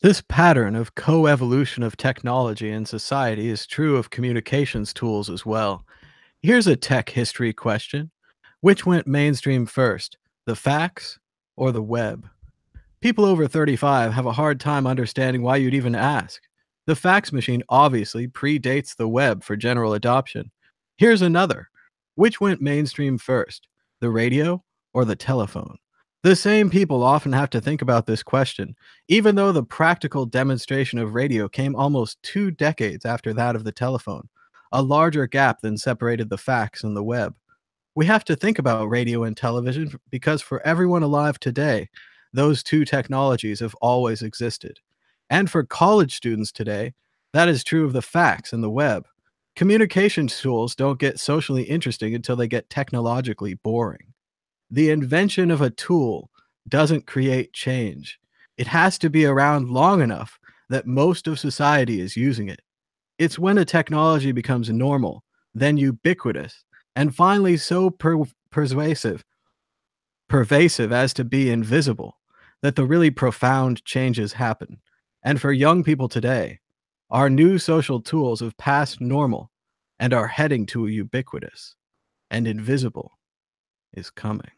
This pattern of coevolution of technology in society is true of communications tools as well. Here's a tech history question. Which went mainstream first, the fax or the web? People over 35 have a hard time understanding why you'd even ask. The fax machine obviously predates the web for general adoption. Here's another. Which went mainstream first, the radio or the telephone? The same people often have to think about this question, even though the practical demonstration of radio came almost 2 decades after that of the telephone, a larger gap than separated the fax and the web. We have to think about radio and television because for everyone alive today, those two technologies have always existed. And for college students today, that is true of the fax and the web. Communication tools don't get socially interesting until they get technologically boring. The invention of a tool doesn't create change. It has to be around long enough that most of society is using it. It's when a technology becomes normal, then ubiquitous, and finally so persuasive, pervasive as to be invisible, that the really profound changes happen. And for young people today, our new social tools have passed normal and are heading to ubiquitous, and invisible is coming.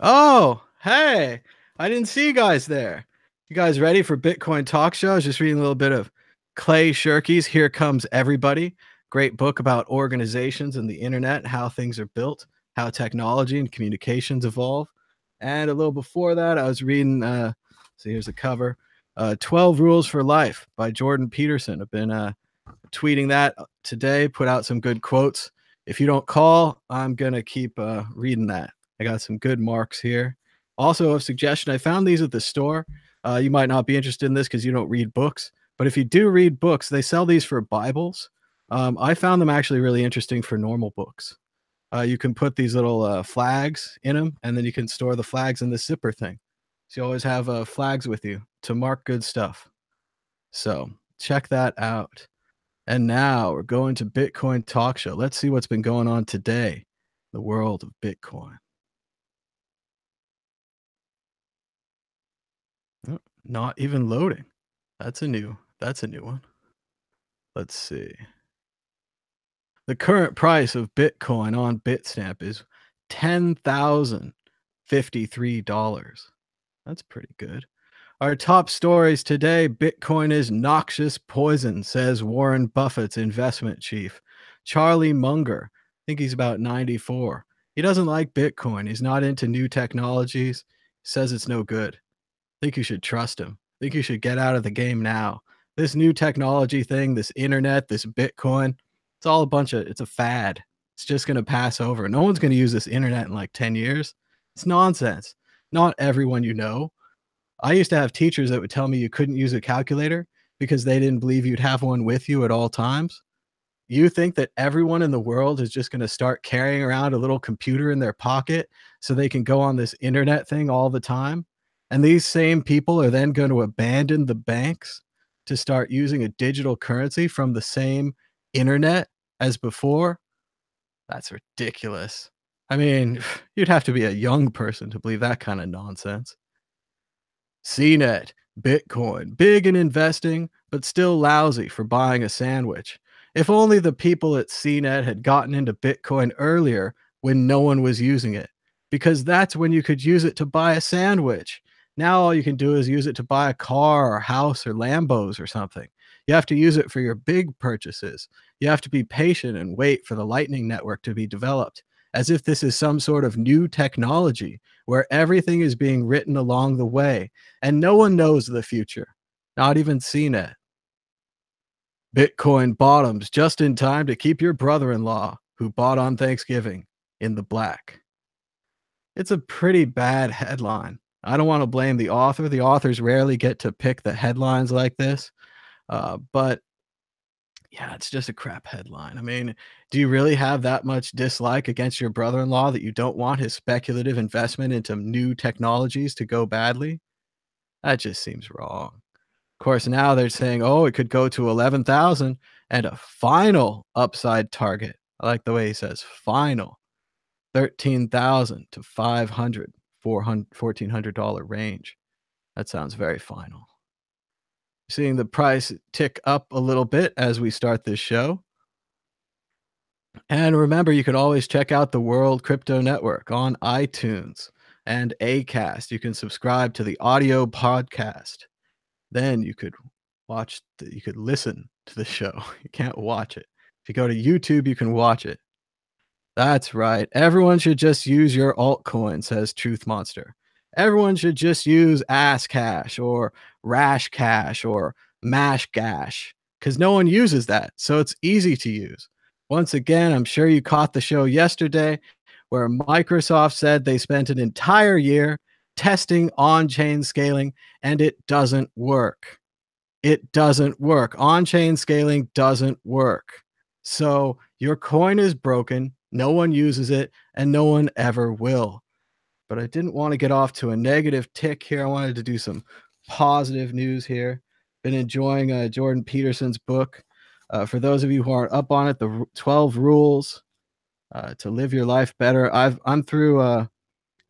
Oh, hey, I didn't see you guys there. You guys ready for Bitcoin Talk Show? I was just reading a little bit of Clay Shirky's Here Comes Everybody. Great book about organizations and the internet, how things are built, how technology and communications evolve. And a little before that, I was reading, so here's the cover 12 Rules for Life by Jordan Peterson. I've been tweeting that today, put out some good quotes. If you don't call, I'm going to keep reading that. I got some good marks here. Also, a suggestion, I found these at the store. You might not be interested in this because you don't read books, but if you do read books, they sell these for Bibles. I found them actually really interesting for normal books. You can put these little flags in them, and then you can store the flags in the zipper thing. So you always have flags with you to mark good stuff. So check that out. And now we're going to Bitcoin Talk Show. Let's see what's been going on today, the world of Bitcoin. Oh, not even loading. That's a new one. Let's see. The current price of Bitcoin on Bitstamp is $10,053. That's pretty good. Our top stories today: Bitcoin is noxious poison, says Warren Buffett's investment chief. Charlie Munger, I think he's about 94. He doesn't like Bitcoin. He's not into new technologies. Says it's no good. Think you should trust him. Think you should get out of the game now. This new technology thing, this internet, this Bitcoin, it's all it's a fad. It's just going to pass over. No one's going to use this internet in like 10 years. It's nonsense. Not everyone you know. I used to have teachers that would tell me you couldn't use a calculator because they didn't believe you'd have one with you at all times. You think that everyone in the world is just going to start carrying around a little computer in their pocket so they can go on this internet thing all the time? And these same people are then going to abandon the banks to start using a digital currency from the same internet as before? That's ridiculous. I mean, you'd have to be a young person to believe that kind of nonsense. CNET, Bitcoin, big in investing, but still lousy for buying a sandwich. If only the people at CNET had gotten into Bitcoin earlier when no one was using it, because that's when you could use it to buy a sandwich. Now all you can do is use it to buy a car or house or Lambos or something. You have to use it for your big purchases. You have to be patient and wait for the Lightning Network to be developed, as if this is some sort of new technology where everything is being written along the way and no one knows the future, not even CNET. Bitcoin bottoms just in time to keep your brother-in-law, who bought on Thanksgiving, in the black. It's a pretty bad headline. I don't want to blame the author. The authors rarely get to pick the headlines like this. But yeah, it's just a crap headline. I mean, do you really have that much dislike against your brother-in-law that you don't want his speculative investment into new technologies to go badly? That just seems wrong. Of course, now they're saying, oh, it could go to 11,000 and a final upside target. I like the way he says final 13,000 to 500, $1,400 range. That sounds very final. Seeing the price tick up a little bit as we start this show. And remember, you can always check out the World Crypto Network on iTunes and Acast. You can subscribe to the audio podcast. Then you could you could listen to the show. You can't watch it. If you go to YouTube, you can watch it. That's right. Everyone should just use your altcoin, says Truth Monster. Everyone should just use Ass Cash or Rash Cash or Mash Gash because no one uses that. So it's easy to use. Once again, I'm sure you caught the show yesterday where Microsoft said they spent an entire year testing on chain scaling and it doesn't work. It doesn't work. On chain scaling doesn't work. So your coin is broken. No one uses it and no one ever will. But I didn't want to get off to a negative tick here. I wanted to do some positive news here. Been enjoying Jordan Peterson's book. For those of you who aren't up on it, the 12 rules to live your life better. I'm through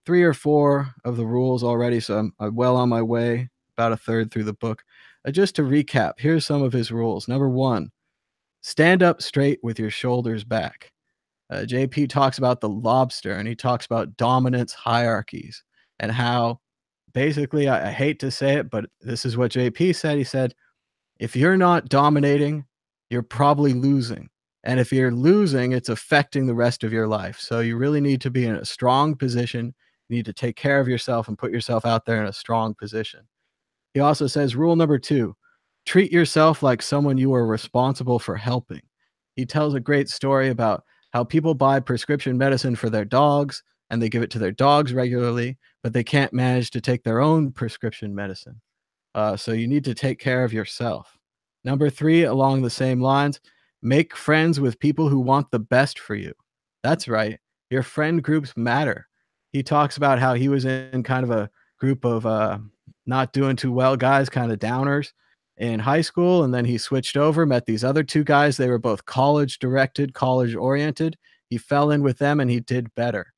3 or 4 of the rules already, so I'm well on my way, about a third through the book. Just to recap, here's some of his rules. Number 1, stand up straight with your shoulders back. JP talks about the lobster, and he talks about dominance hierarchies and how basically, I hate to say it, but this is what JP said. He said, if you're not dominating, you're probably losing. And if you're losing, it's affecting the rest of your life. So you really need to be in a strong position. You need to take care of yourself and put yourself out there in a strong position. He also says, rule number 2, treat yourself like someone you are responsible for helping. He tells a great story about how people buy prescription medicine for their dogs and they give it to their dogs regularly, but they can't manage to take their own prescription medicine. So you need to take care of yourself. Number 3, along the same lines, make friends with people who want the best for you. That's right. Your friend groups matter. He talks about how he was in kind of a group of not doing too well guys, kind of downers in high school. And then he switched over, met these other 2 guys. They were both college directed, college oriented. He fell in with them and he did better.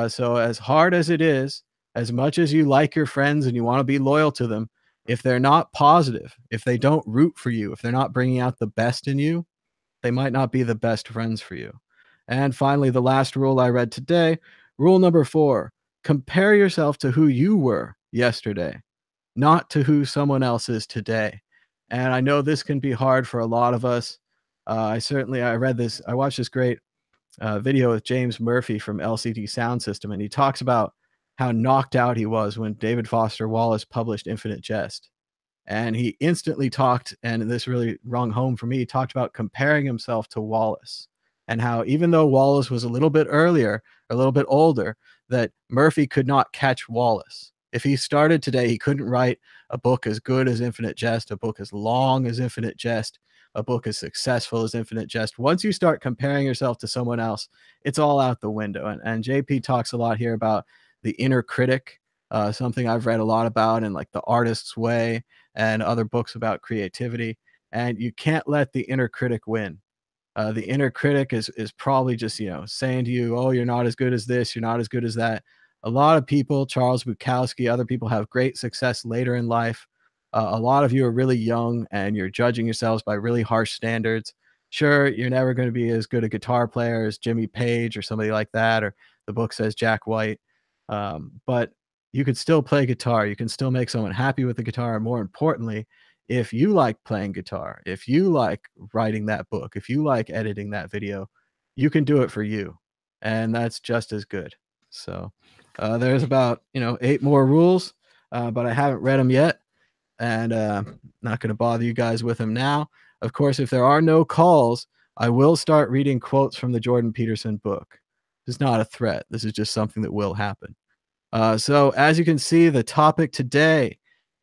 So as hard as it is, as much as you like your friends and you want to be loyal to them, if they're not positive, if they don't root for you, if they're not bringing out the best in you, they might not be the best friends for you. And finally, the last rule I read today, rule number 4, compare yourself to who you were yesterday, not to who someone else is today. And I know this can be hard for a lot of us. I watched this great video with James Murphy from LCD Sound System, and he talks about how knocked out he was when David Foster Wallace published Infinite Jest. And he instantly talked, and this really rung home for me, he talked about comparing himself to Wallace and how even though Wallace was a little bit earlier, a little bit older, that Murphy could not catch Wallace. If he started today, he couldn't write a book as good as Infinite Jest, a book as long as Infinite Jest, a book as successful as Infinite Jest. Once you start comparing yourself to someone else, it's all out the window. And JP talks a lot here about the inner critic, something I've read a lot about in like The Artist's Way and other books about creativity. And you can't let the inner critic win. The inner critic is probably just, saying to you, oh, you're not as good as this, you're not as good as that. A lot of people, Charles Bukowski, other people have great success later in life. A lot of you are really young and you're judging yourselves by really harsh standards. Sure, you're never going to be as good a guitar player as Jimmy Page or somebody like that, or the book says Jack White. But you could still play guitar. You can still make someone happy with the guitar. And more importantly, if you like playing guitar, if you like writing that book, if you like editing that video, you can do it for you. And that's just as good. So there's about, 8 more rules, but I haven't read them yet. And not going to bother you guys with them now. Of course, if there are no calls, I will start reading quotes from the Jordan Peterson book. It's not a threat. This is just something that will happen. So as you can see, the topic today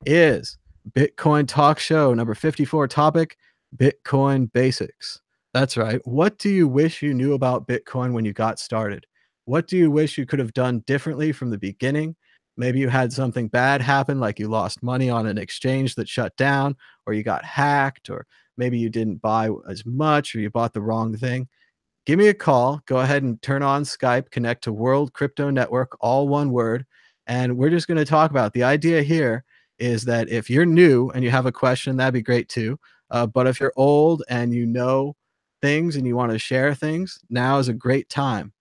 is Bitcoin Talk Show number 54 topic, Bitcoin Basics. That's right. What do you wish you knew about Bitcoin when you got started? What do you wish you could have done differently from the beginning? Maybe you had something bad happen, like you lost money on an exchange that shut down, or you got hacked, or maybe you didn't buy as much, or you bought the wrong thing. Give me a call. Go ahead and turn on Skype, connect to World Crypto Network, all one word. And we're just going to talk about the idea here is that if you're new and you have a question, that'd be great too. But if you're old and you know things and you want to share things, now is a great time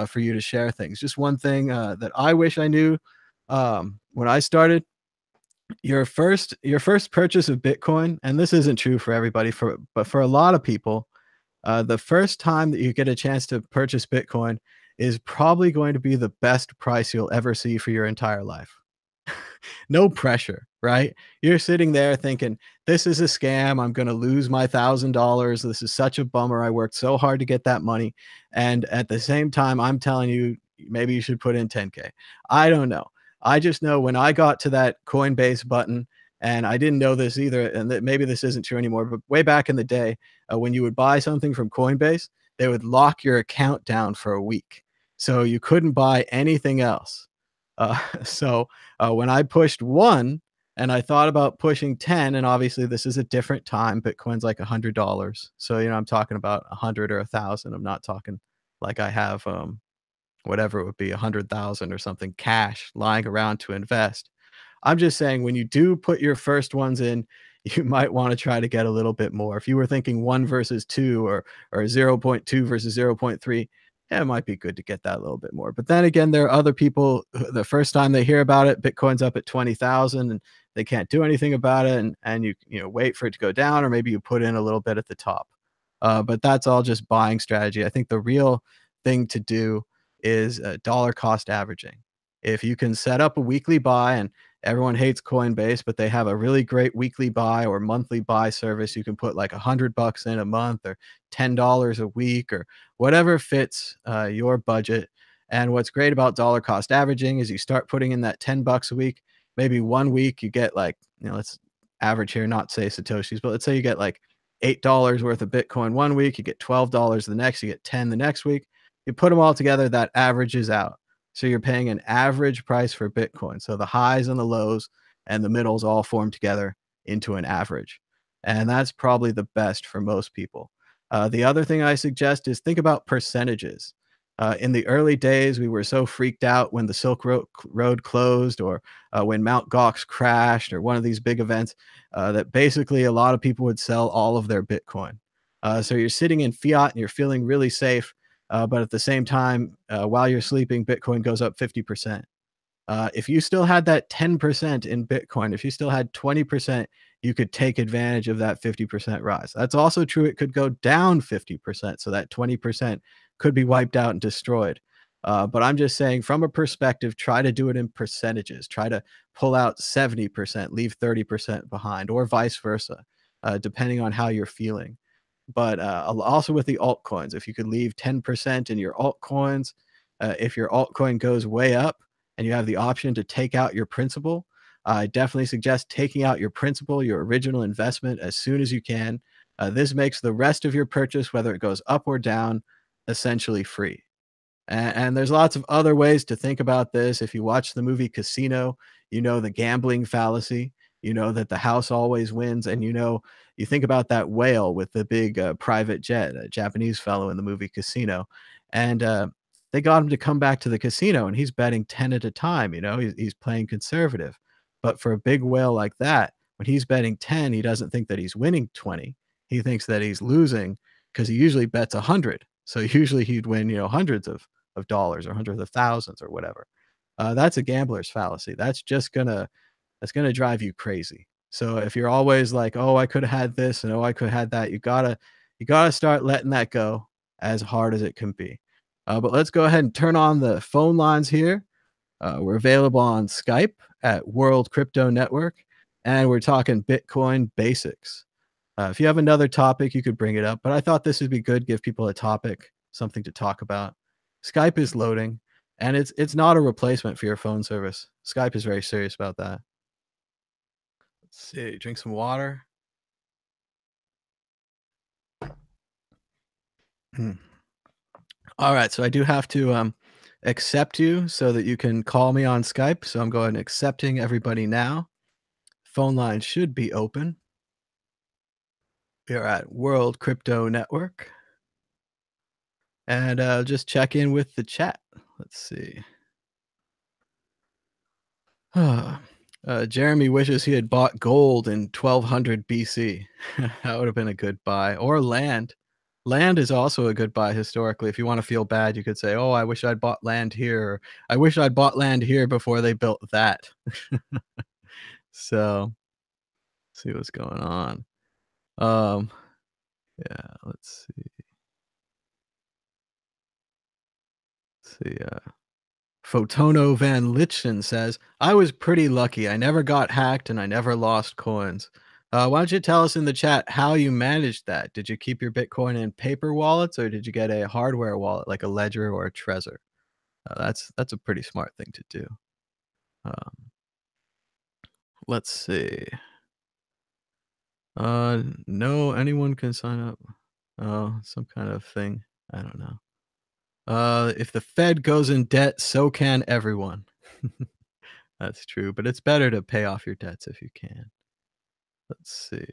for you to share things. Just one thing that I wish I knew when I started, your first purchase of Bitcoin, and this isn't true for everybody, but for a lot of people, the first time that you get a chance to purchase Bitcoin is probably going to be the best price you'll ever see for your entire life. No pressure, right? You're sitting there thinking, this is a scam. I'm going to lose my $1,000. This is such a bummer. I worked so hard to get that money. And at the same time, I'm telling you, maybe you should put in 10K. I don't know. I just know when I got to that Coinbase button, and I didn't know this either, and that maybe this isn't true anymore, but way back in the day, when you would buy something from Coinbase, they would lock your account down for a week. So you couldn't buy anything else. So when I pushed one and I thought about pushing 10, and obviously this is a different time, Bitcoin's like $100. So, I'm talking about 100 or 1,000. I'm not talking like I have whatever it would be, 100,000 or something cash lying around to invest. I'm just saying when you do put your first ones in, you might want to try to get a little bit more. If you were thinking 1 versus 2 or zero point 0.2 versus zero point 0.3, yeah, it might be good to get that a little bit more. But then again, there are other people the first time they hear about it, Bitcoin's up at 20,000 and they can't do anything about it, and you wait for it to go down, or maybe you put in a little bit at the top. But that's all just buying strategy. I think the real thing to do is dollar cost averaging. If you can set up a weekly buy, and everyone hates Coinbase, but they have a really great weekly buy or monthly buy service. You can put like $100 in a month or $10 a week or whatever fits your budget. And what's great about dollar cost averaging is you start putting in that $10 a week. Maybe one week you get like, let's average here, not say Satoshis, but let's say you get like $8 worth of Bitcoin one week, you get $12 the next, you get 10 the next week. You put them all together, that averages out. So you're paying an average price for Bitcoin. So the highs and the lows and the middles all form together into an average. And that's probably the best for most people. The other thing I suggest is think about percentages. In the early days, we were so freaked out when the Silk Road closed, or when Mount Gox crashed, or one of these big events, that basically a lot of people would sell all of their Bitcoin. So you're sitting in fiat and you're feeling really safe. But at the same time, while you're sleeping, Bitcoin goes up 50%. If you still had that 10% in Bitcoin, if you still had 20%, you could take advantage of that 50% rise. That's also true. It could go down 50%. So that 20% could be wiped out and destroyed. But I'm just saying, from a perspective, try to do it in percentages. Try to pull out 70%, leave 30% behind, or vice versa, depending on how you're feeling. But also with the altcoins, if you could leave 10% in your altcoins, if your altcoin goes way up and you have the option to take out your principal, I definitely suggest taking out your principal, your original investment, as soon as you can. This makes the rest of your purchase, whether it goes up or down, essentially free. And there's lots of other ways to think about this. If you watch the movie Casino, you know the gambling fallacy. You know that the house always wins, and you think about that whale with the big private jet, a Japanese fellow in the movie Casino, and they got him to come back to the casino, and he's betting 10 at a time. He's playing conservative, but for a big whale like that, when he's betting 10, he doesn't think that he's winning 20. He thinks that he's losing because he usually bets 100. So usually he'd win, hundreds of dollars or hundreds of thousands or whatever. That's a gambler's fallacy. That's gonna drive you crazy. So if you're always like, "Oh, I could have had this, and oh, I could have had that," you gotta start letting that go as hard as it can be. But let's go ahead and turn on the phone lines here. We're available on Skype at World Crypto Network, and we're talking Bitcoin basics. If you have another topic, you could bring it up, but I thought this would be good, give people a topic, something to talk about. Skype is loading, and it's not a replacement for your phone service. Skype is very serious about that. Let's see, drink some water. Mm. All right, so I do have to accept you so that you can call me on Skype. So I'm going accepting everybody now. Phone line should be open. We are at World Crypto Network. And just check in with the chat. Let's see. Jeremy wishes he had bought gold in 1200 BC. That would have been a good buy. Or land. Land is also a good buy historically. If you want to feel bad, you could say, "Oh, I wish I'd bought land here," or "I wish I'd bought land here before they built that." So, see what's going on. Um, yeah, let's see. Photono Van Lichten says, I was pretty lucky. I never got hacked and I never lost coins. Why don't you tell us in the chat how you managed that? Did you keep your Bitcoin in paper wallets or did you get a hardware wallet like a Ledger or a Trezor? That's a pretty smart thing to do. Um, let's see. No, anyone can sign up. Oh, some kind of thing. I don't know. If the Fed goes in debt, so can everyone. That's true, but it's better to pay off your debts if you can. Let's see.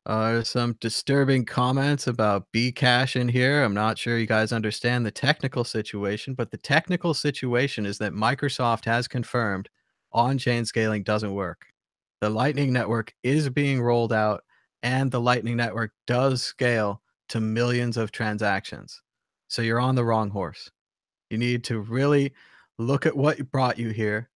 There's some disturbing comments about Bcash in here. I'm not sure you guys understand the technical situation, but the technical situation is that Microsoft has confirmed on-chain scaling doesn't work. The Lightning Network is being rolled out, and the Lightning Network does scale to millions of transactions. So you're on the wrong horse. You need to really look at what brought you here.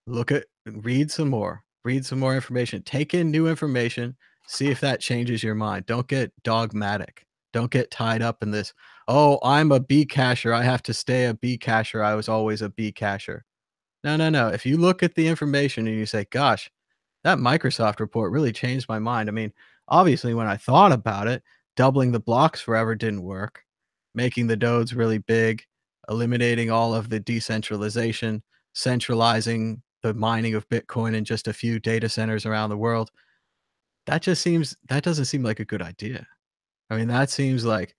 Read some more information. Take in new information. See if that changes your mind. Don't get dogmatic. Don't get tied up in this. Oh, I'm a B casher. I have to stay a B casher. I was always a B casher. No, no, no. If you look at the information and you say, gosh, that Microsoft report really changed my mind. I mean, obviously, when I thought about it, doubling the blocks forever didn't work. Making the nodes really big, eliminating all of the decentralization, centralizing the mining of Bitcoin in just a few data centers around the world. That doesn't seem like a good idea. I mean, that seems like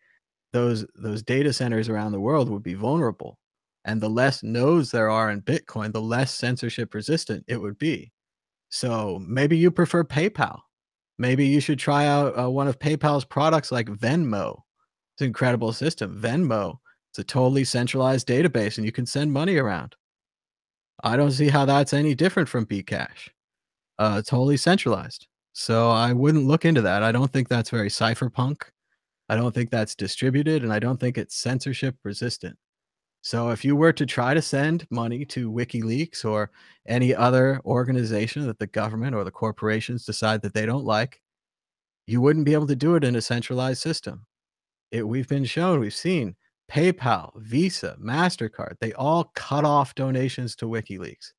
those data centers around the world would be vulnerable. And the less nodes there are in Bitcoin, the less censorship resistant it would be. So maybe you prefer PayPal. Maybe you should try out one of PayPal's products like Venmo. It's an incredible system. Venmo, it's a totally centralized database and you can send money around. I don't see how that's any different from Bcash. Totally centralized. So I wouldn't look into that. I don't think that's very cypherpunk. I don't think that's distributed and I don't think it's censorship resistant. So if you were to try to send money to WikiLeaks or any other organization that the government or the corporations decide that they don't like, you wouldn't be able to do it in a centralized system. We've seen PayPal, Visa, MasterCard, they all cut off donations to WikiLeaks.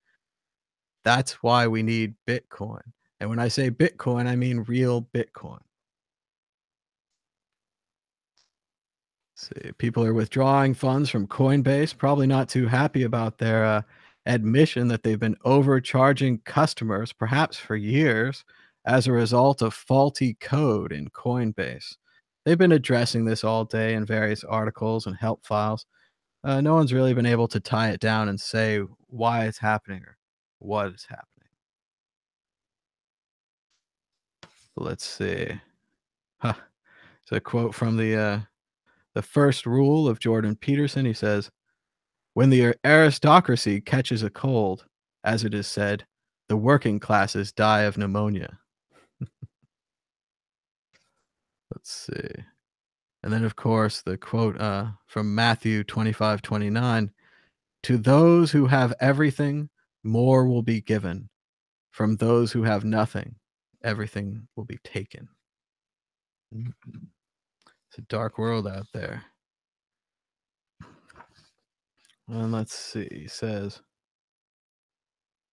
That's why we need Bitcoin. And when I say Bitcoin, I mean real Bitcoin. See, people are withdrawing funds from Coinbase, probably not too happy about their admission that they've been overcharging customers, perhaps for years, as a result of faulty code in Coinbase. They've been addressing this all day in various articles and help files. No one's really been able to tie it down and say why it's happening or what is happening. Let's see. Huh. It's a quote from the first rule of Jordan Peterson. He says, when the aristocracy catches a cold, as it is said, the working classes die of pneumonia. Let's see. And then, of course, the quote from Matthew 25:29: to those who have everything, more will be given. From those who have nothing, everything will be taken. Mhm. It's a dark world out there. And let's see. He says,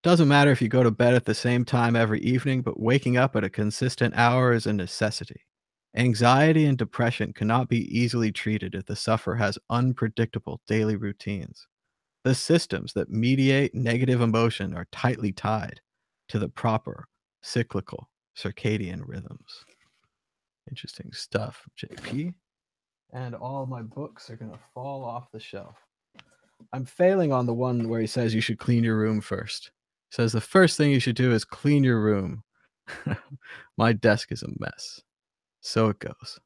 doesn't matter if you go to bed at the same time every evening, but waking up at a consistent hour is a necessity. Anxiety and depression cannot be easily treated if the sufferer has unpredictable daily routines. The systems that mediate negative emotion are tightly tied to the proper cyclical circadian rhythms. Interesting stuff, JP. And all my books are going to fall off the shelf. I'm failing on the one where he says you should clean your room first. He says the first thing you should do is clean your room. My desk is a mess. So it goes.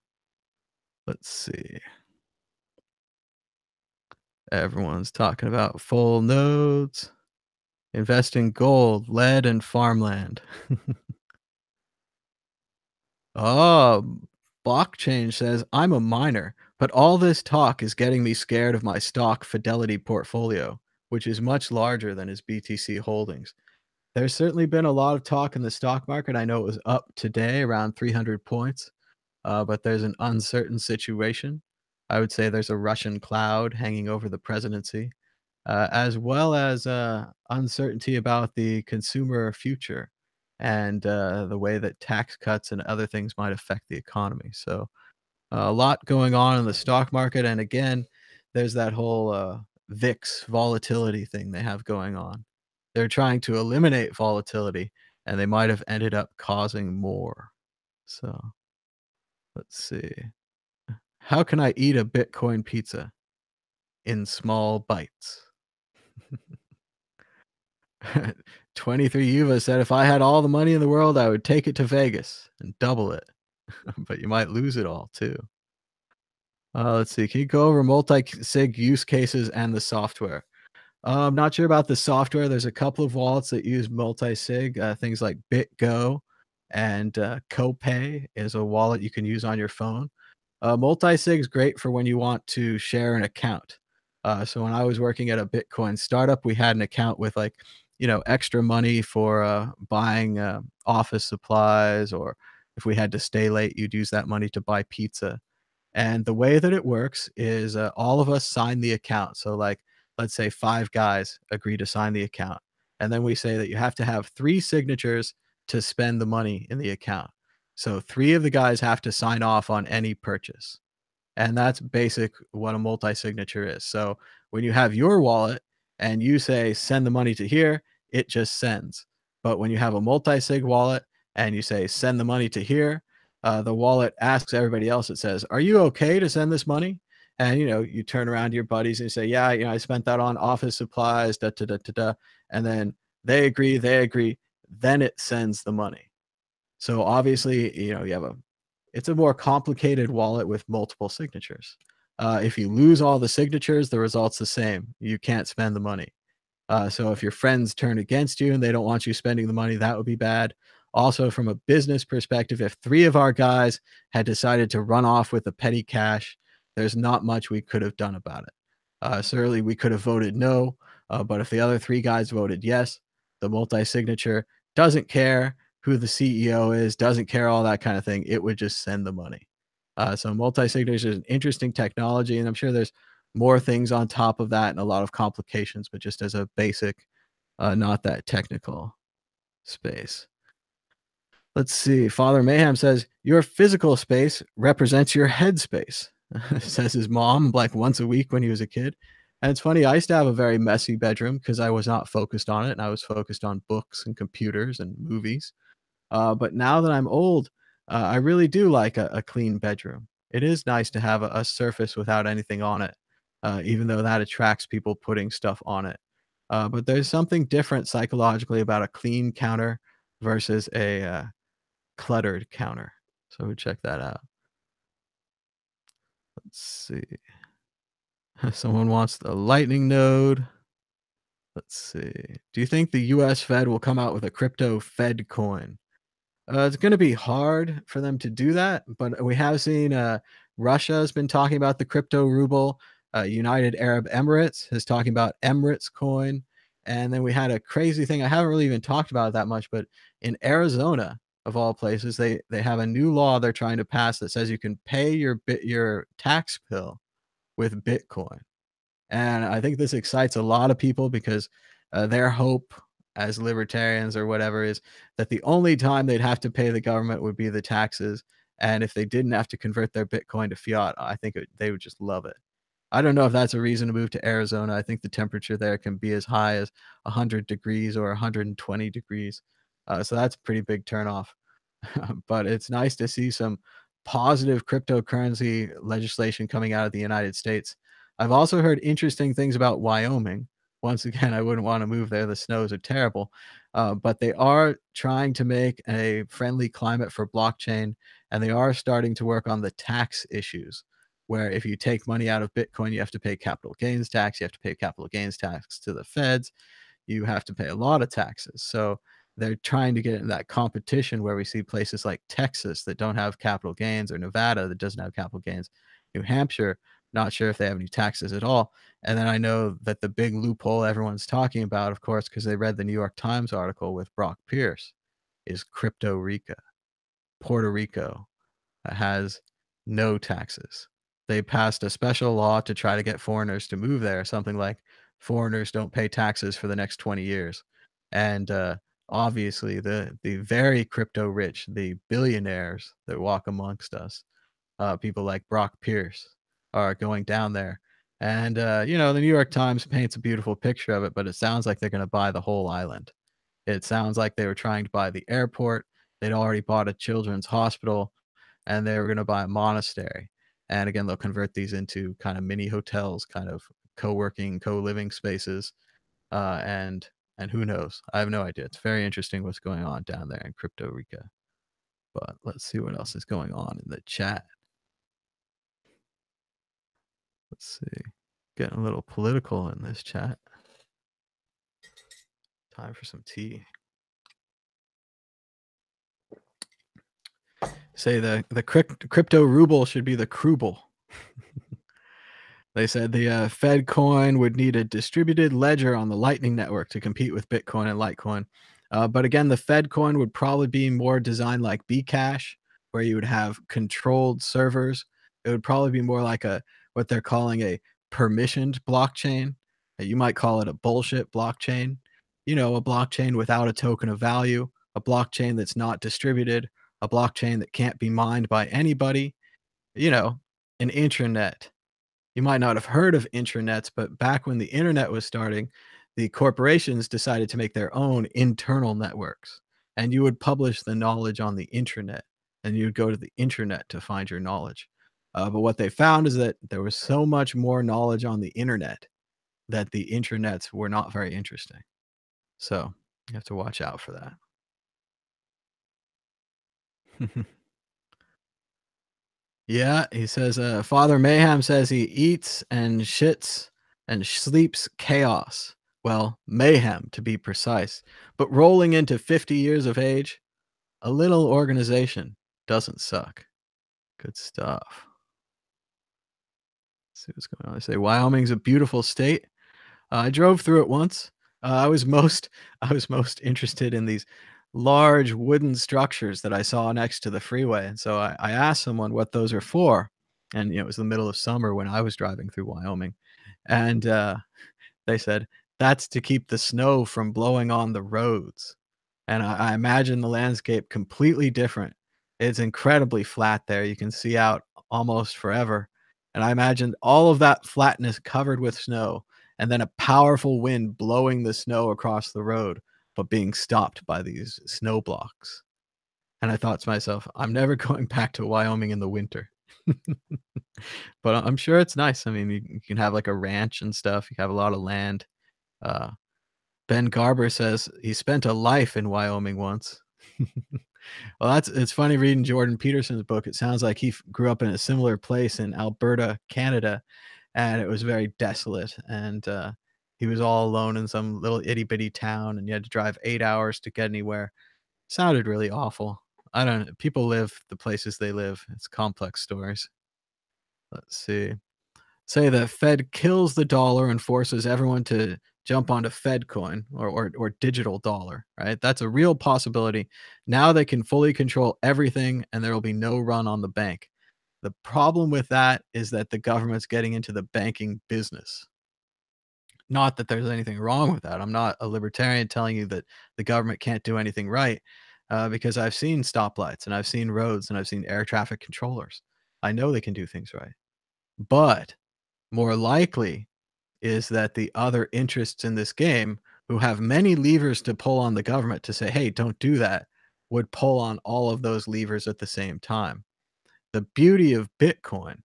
Let's see. Everyone's talking about full nodes. Invest in gold, lead, and farmland. Oh, blockchain says, I'm a miner, but all this talk is getting me scared of my stock Fidelity portfolio, which is much larger than his BTC holdings. There's certainly been a lot of talk in the stock market. I know it was up today around 300 points, but there's an uncertain situation. I would say there's a Russian cloud hanging over the presidency, as well as uncertainty about the consumer future and the way that tax cuts and other things might affect the economy. So, a lot going on in the stock market. And again, there's that whole VIX volatility thing they have going on. They're trying to eliminate volatility, and they might have ended up causing more. So, let's see. How can I eat a Bitcoin pizza? In small bites. 23 Yuva said, "If I had all the money in the world, I would take it to Vegas and double it, but you might lose it all too." Let's see. Can you go over multi-sig use cases and the software? I'm not sure about the software. There's a couple of wallets that use multi-sig, things like BitGo and CoPay is a wallet you can use on your phone. Multi-sig is great for when you want to share an account. So when I was working at a Bitcoin startup, we had an account with like, extra money for buying office supplies, or if we had to stay late, you'd use that money to buy pizza. And the way that it works is all of us sign the account. So, like, let's say 5 guys agree to sign the account. And then we say that you have to have 3 signatures to spend the money in the account. So, 3 of the guys have to sign off on any purchase. And that's basic what a multi-signature is. So when you have your wallet and you say send the money to here, it just sends. But when you have a multi-sig wallet and you say send the money to here, the wallet asks everybody else. It says, "Are you okay to send this money?" And you turn around to your buddies and you say, "Yeah, I spent that on office supplies, da da da da da," and then they agree, they agree. Then it sends the money. So obviously, you have a it's a more complicated wallet with multiple signatures. If you lose all the signatures, the result's the same. You can't spend the money. So if your friends turn against you and they don't want you spending the money, that would be bad. Also, from a business perspective, if 3 of our guys had decided to run off with the petty cash, there's not much we could have done about it. Certainly, we could have voted no, but if the other 3 guys voted yes, the multi signature doesn't care who the CEO is, doesn't care all that kind of thing. It would just send the money. So multi signature is an interesting technology, and I'm sure there's more things on top of that and a lot of complications, but just as a basic, not that technical space. Let's see. Father Mayhem says, "Your physical space represents your head space," says his mom, like once a week when he was a kid. And it's funny, I used to have a very messy bedroom because I was not focused on it and I was focused on books and computers and movies. But now that I'm old, I really do like a clean bedroom. It is nice to have a surface without anything on it, even though that attracts people putting stuff on it. But there's something different psychologically about a clean counter versus a cluttered counter. So we check that out. Let's see. Someone wants the Lightning node. Let's see. Do you think the US Fed will come out with a crypto Fed coin? It's gonna be hard for them to do that, but we have seen, Russia has been talking about the crypto ruble, United Arab Emirates is talking about Emirates coin, and then we had a crazy thing, I haven't really even talked about it that much, but in Arizona, of all places, they have a new law they're trying to pass that says you can pay your tax bill with Bitcoin. And I think this excites a lot of people because their hope as libertarians or whatever is that the only time they'd have to pay the government would be the taxes. And if they didn't have to convert their Bitcoin to fiat, I think they would just love it. I don't know if that's a reason to move to Arizona. I think the temperature there can be as high as 100 degrees or 120 degrees. So that's a pretty big turnoff. But it's nice to see some positive cryptocurrency legislation coming out of the United States. I've also heard interesting things about Wyoming. Once again, I wouldn't want to move there. The snows are terrible. But they are trying to make a friendly climate for blockchain, and they are starting to work on the tax issues. Where if you take money out of Bitcoin, you have to pay capital gains tax, you have to pay capital gains tax to the feds, you have to pay a lot of taxes. So they're trying to get in that competition where we see places like Texas that don't have capital gains, or Nevada that doesn't have capital gains. New Hampshire, not sure if they have any taxes at all. And then I know that the big loophole everyone's talking about, of course, because they read the New York Times article with Brock Pierce, is Crypto Rica. Puerto Rico has no taxes. They passed a special law to try to get foreigners to move there, something like foreigners don't pay taxes for the next 20 years. And obviously, the very crypto rich, the billionaires that walk amongst us, people like Brock Pierce, are going down there. And, the New York Times paints a beautiful picture of it, but it sounds like they're going to buy the whole island. It sounds like they were trying to buy the airport. They'd already bought a children's hospital, and they were gonna buy a monastery. And again, they'll convert these into kind of mini hotels, kind of co-working, co-living spaces, and who knows? I have no idea. It's very interesting what's going on down there in Crypto Rica. But let's see what else is going on in the chat. Let's see. Getting a little political in this chat. Time for some tea. Say the crypto ruble should be the cruble. They said the Fed coin would need a distributed ledger on the Lightning Network to compete with Bitcoin and Litecoin. But again, the Fed coin would probably be more designed like Bcash, where you would have controlled servers. It would probably be more like a what they're calling a permissioned blockchain. You might call it a bullshit blockchain. A blockchain without a token of value, a blockchain that's not distributed, a blockchain that can't be mined by anybody. You know, an intranet. You might not have heard of intranets, but back when the internet was starting, the corporations decided to make their own internal networks. And you would publish the knowledge on the intranet, and you'd go to the intranet to find your knowledge. But what they found is that there was so much more knowledge on the internet that the intranets were not very interesting. So you have to watch out for that. Yeah, he says, Father Mayhem says he eats and shits and sleeps chaos. Well, mayhem to be precise. But rolling into 50 years of age, a little organization doesn't suck. Good stuff. Let's see what's going on. They say Wyoming's a beautiful state. I drove through it once. I was most interested in these large wooden structures that I saw next to the freeway, and so I asked someone what those are for, and it was the middle of summer when I was driving through Wyoming, and they said that's to keep the snow from blowing on the roads. And I imagine the landscape completely different. It's incredibly flat there. You can see out almost forever. And I imagine all of that flatness covered with snow, and then a powerful wind blowing the snow across the road, but being stopped by these snow blocks. And I thought to myself, I'm never going back to Wyoming in the winter. But I'm sure it's nice. I mean, you can have like a ranch and stuff. You have a lot of land. Uh, Ben Garber says he spent a life in Wyoming once. Well, it's funny reading Jordan Peterson's book. It sounds like he grew up in a similar place in Alberta, Canada, and it was very desolate. And he was all alone in some little itty bitty town, and you had to drive 8 hours to get anywhere. Sounded really awful. I don't know. People live the places they live. It's complex stories. Let's see. Say the Fed kills the dollar and forces everyone to jump onto Fed coin or digital dollar, right? That's a real possibility. Now they can fully control everything and there will be no run on the bank. The problem with that is that the government's getting into the banking business. Not that there's anything wrong with that. I'm not a libertarian telling you that the government can't do anything right, because I've seen stoplights and I've seen roads and I've seen air traffic controllers. I know they can do things right. But more likely is that the other interests in this game, who have many levers to pull on the government to say, hey, don't do that, would pull on all of those levers at the same time. The beauty of Bitcoin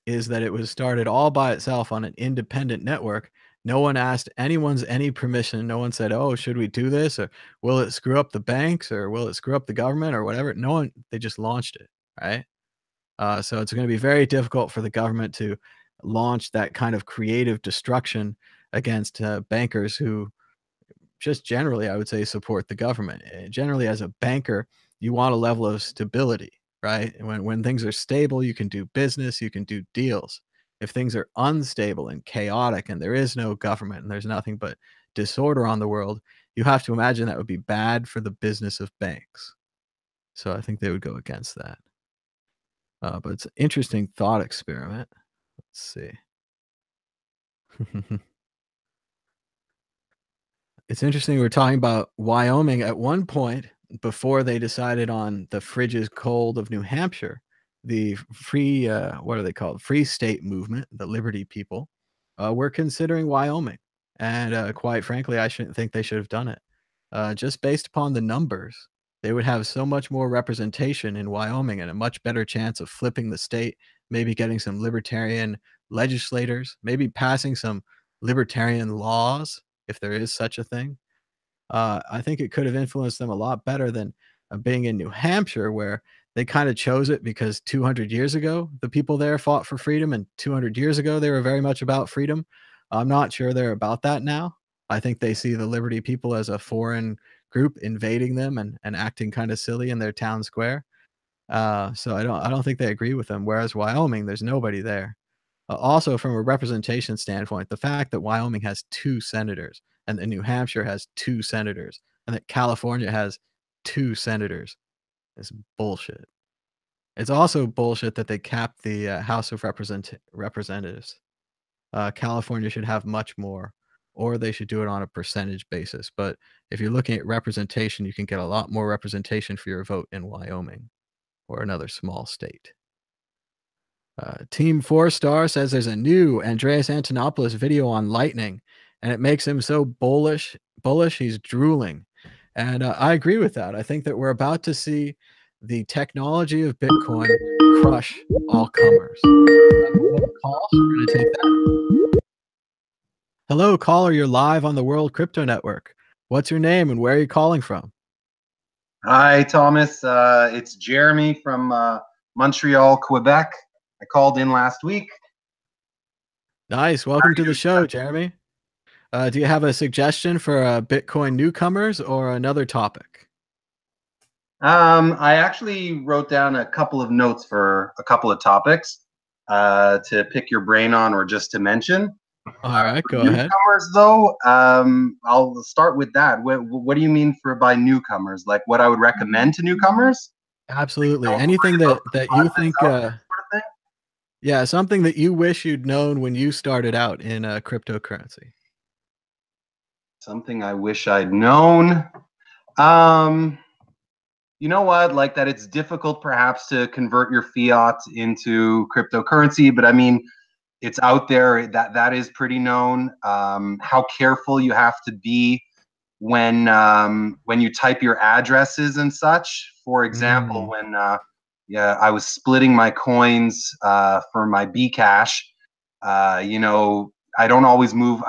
is that it was started all by itself on an independent network. No one asked anyone's any permission. No one said, oh, should we do this? Or will it screw up the banks? Or will it screw up the government or whatever? No one, they just launched it, right? So it's going to be very difficult for the government to launch that kind of creative destruction against bankers who just generally, I would say support the government. Generally, as a banker, you want a level of stability, right? And when things are stable, you can do business, you can do deals. If things are unstable and chaotic and there is no government and there's nothing but disorder on the world, you have to imagine that would be bad for the business of banks. So I think they would go against that. But it's an interesting thought experiment. Let's see. It's interesting we're talking about Wyoming at one point before they decided on the frigid cold of New Hampshire, the free, what are they called? Free state movement, the Liberty people, were considering Wyoming. And quite frankly, I shouldn't think they should have done it. Just based upon the numbers, they would have so much more representation in Wyoming and a much better chance of flipping the state, maybe getting some libertarian legislators, maybe passing some libertarian laws if there is such a thing. I think it could have influenced them a lot better than being in New Hampshire, where they kind of chose it because 200 years ago, the people there fought for freedom, and 200 years ago, they were very much about freedom. I'm not sure they're about that now. I think they see the Liberty people as a foreign group invading them and acting kind of silly in their town square. So I don't think they agree with them. Whereas Wyoming, there's nobody there. Also, from a representation standpoint, the fact that Wyoming has 2 senators and that New Hampshire has 2 senators and that California has 2 senators is bullshit. It's also bullshit that they capped the House of Representatives. California should have much more, or they should do it on a percentage basis. But if you're looking at representation, you can get a lot more representation for your vote in Wyoming or another small state. Team 4 Star says there's a new Andreas Antonopoulos video on Lightning, and it makes him so bullish he's drooling. And I agree with that. I think that we're about to see the technology of Bitcoin crush all comers. Call, so we're going to take that. Hello, caller. You're live on the World Crypto Network. What's your name and where are you calling from? Hi, Thomas. It's Jeremy from Montreal, Quebec. I called in last week. Nice. Welcome to the show, Jeremy. Do you have a suggestion for Bitcoin newcomers or another topic? I actually wrote down a couple of notes for a couple of topics to pick your brain on or just to mention. All right, go ahead. Newcomers, though, I'll start with that. What do you mean by newcomers? Like what I would recommend to newcomers? Absolutely. Anything that you think yeah, something that you wish you'd known when you started out in cryptocurrency. Something I wish I'd known. You know what? Like that it's difficult perhaps to convert your fiat into cryptocurrency, but I mean, it's out there. That is pretty known. How careful you have to be when you type your addresses and such. For example, when I was splitting my coins for my Bcash, you know, I don't always move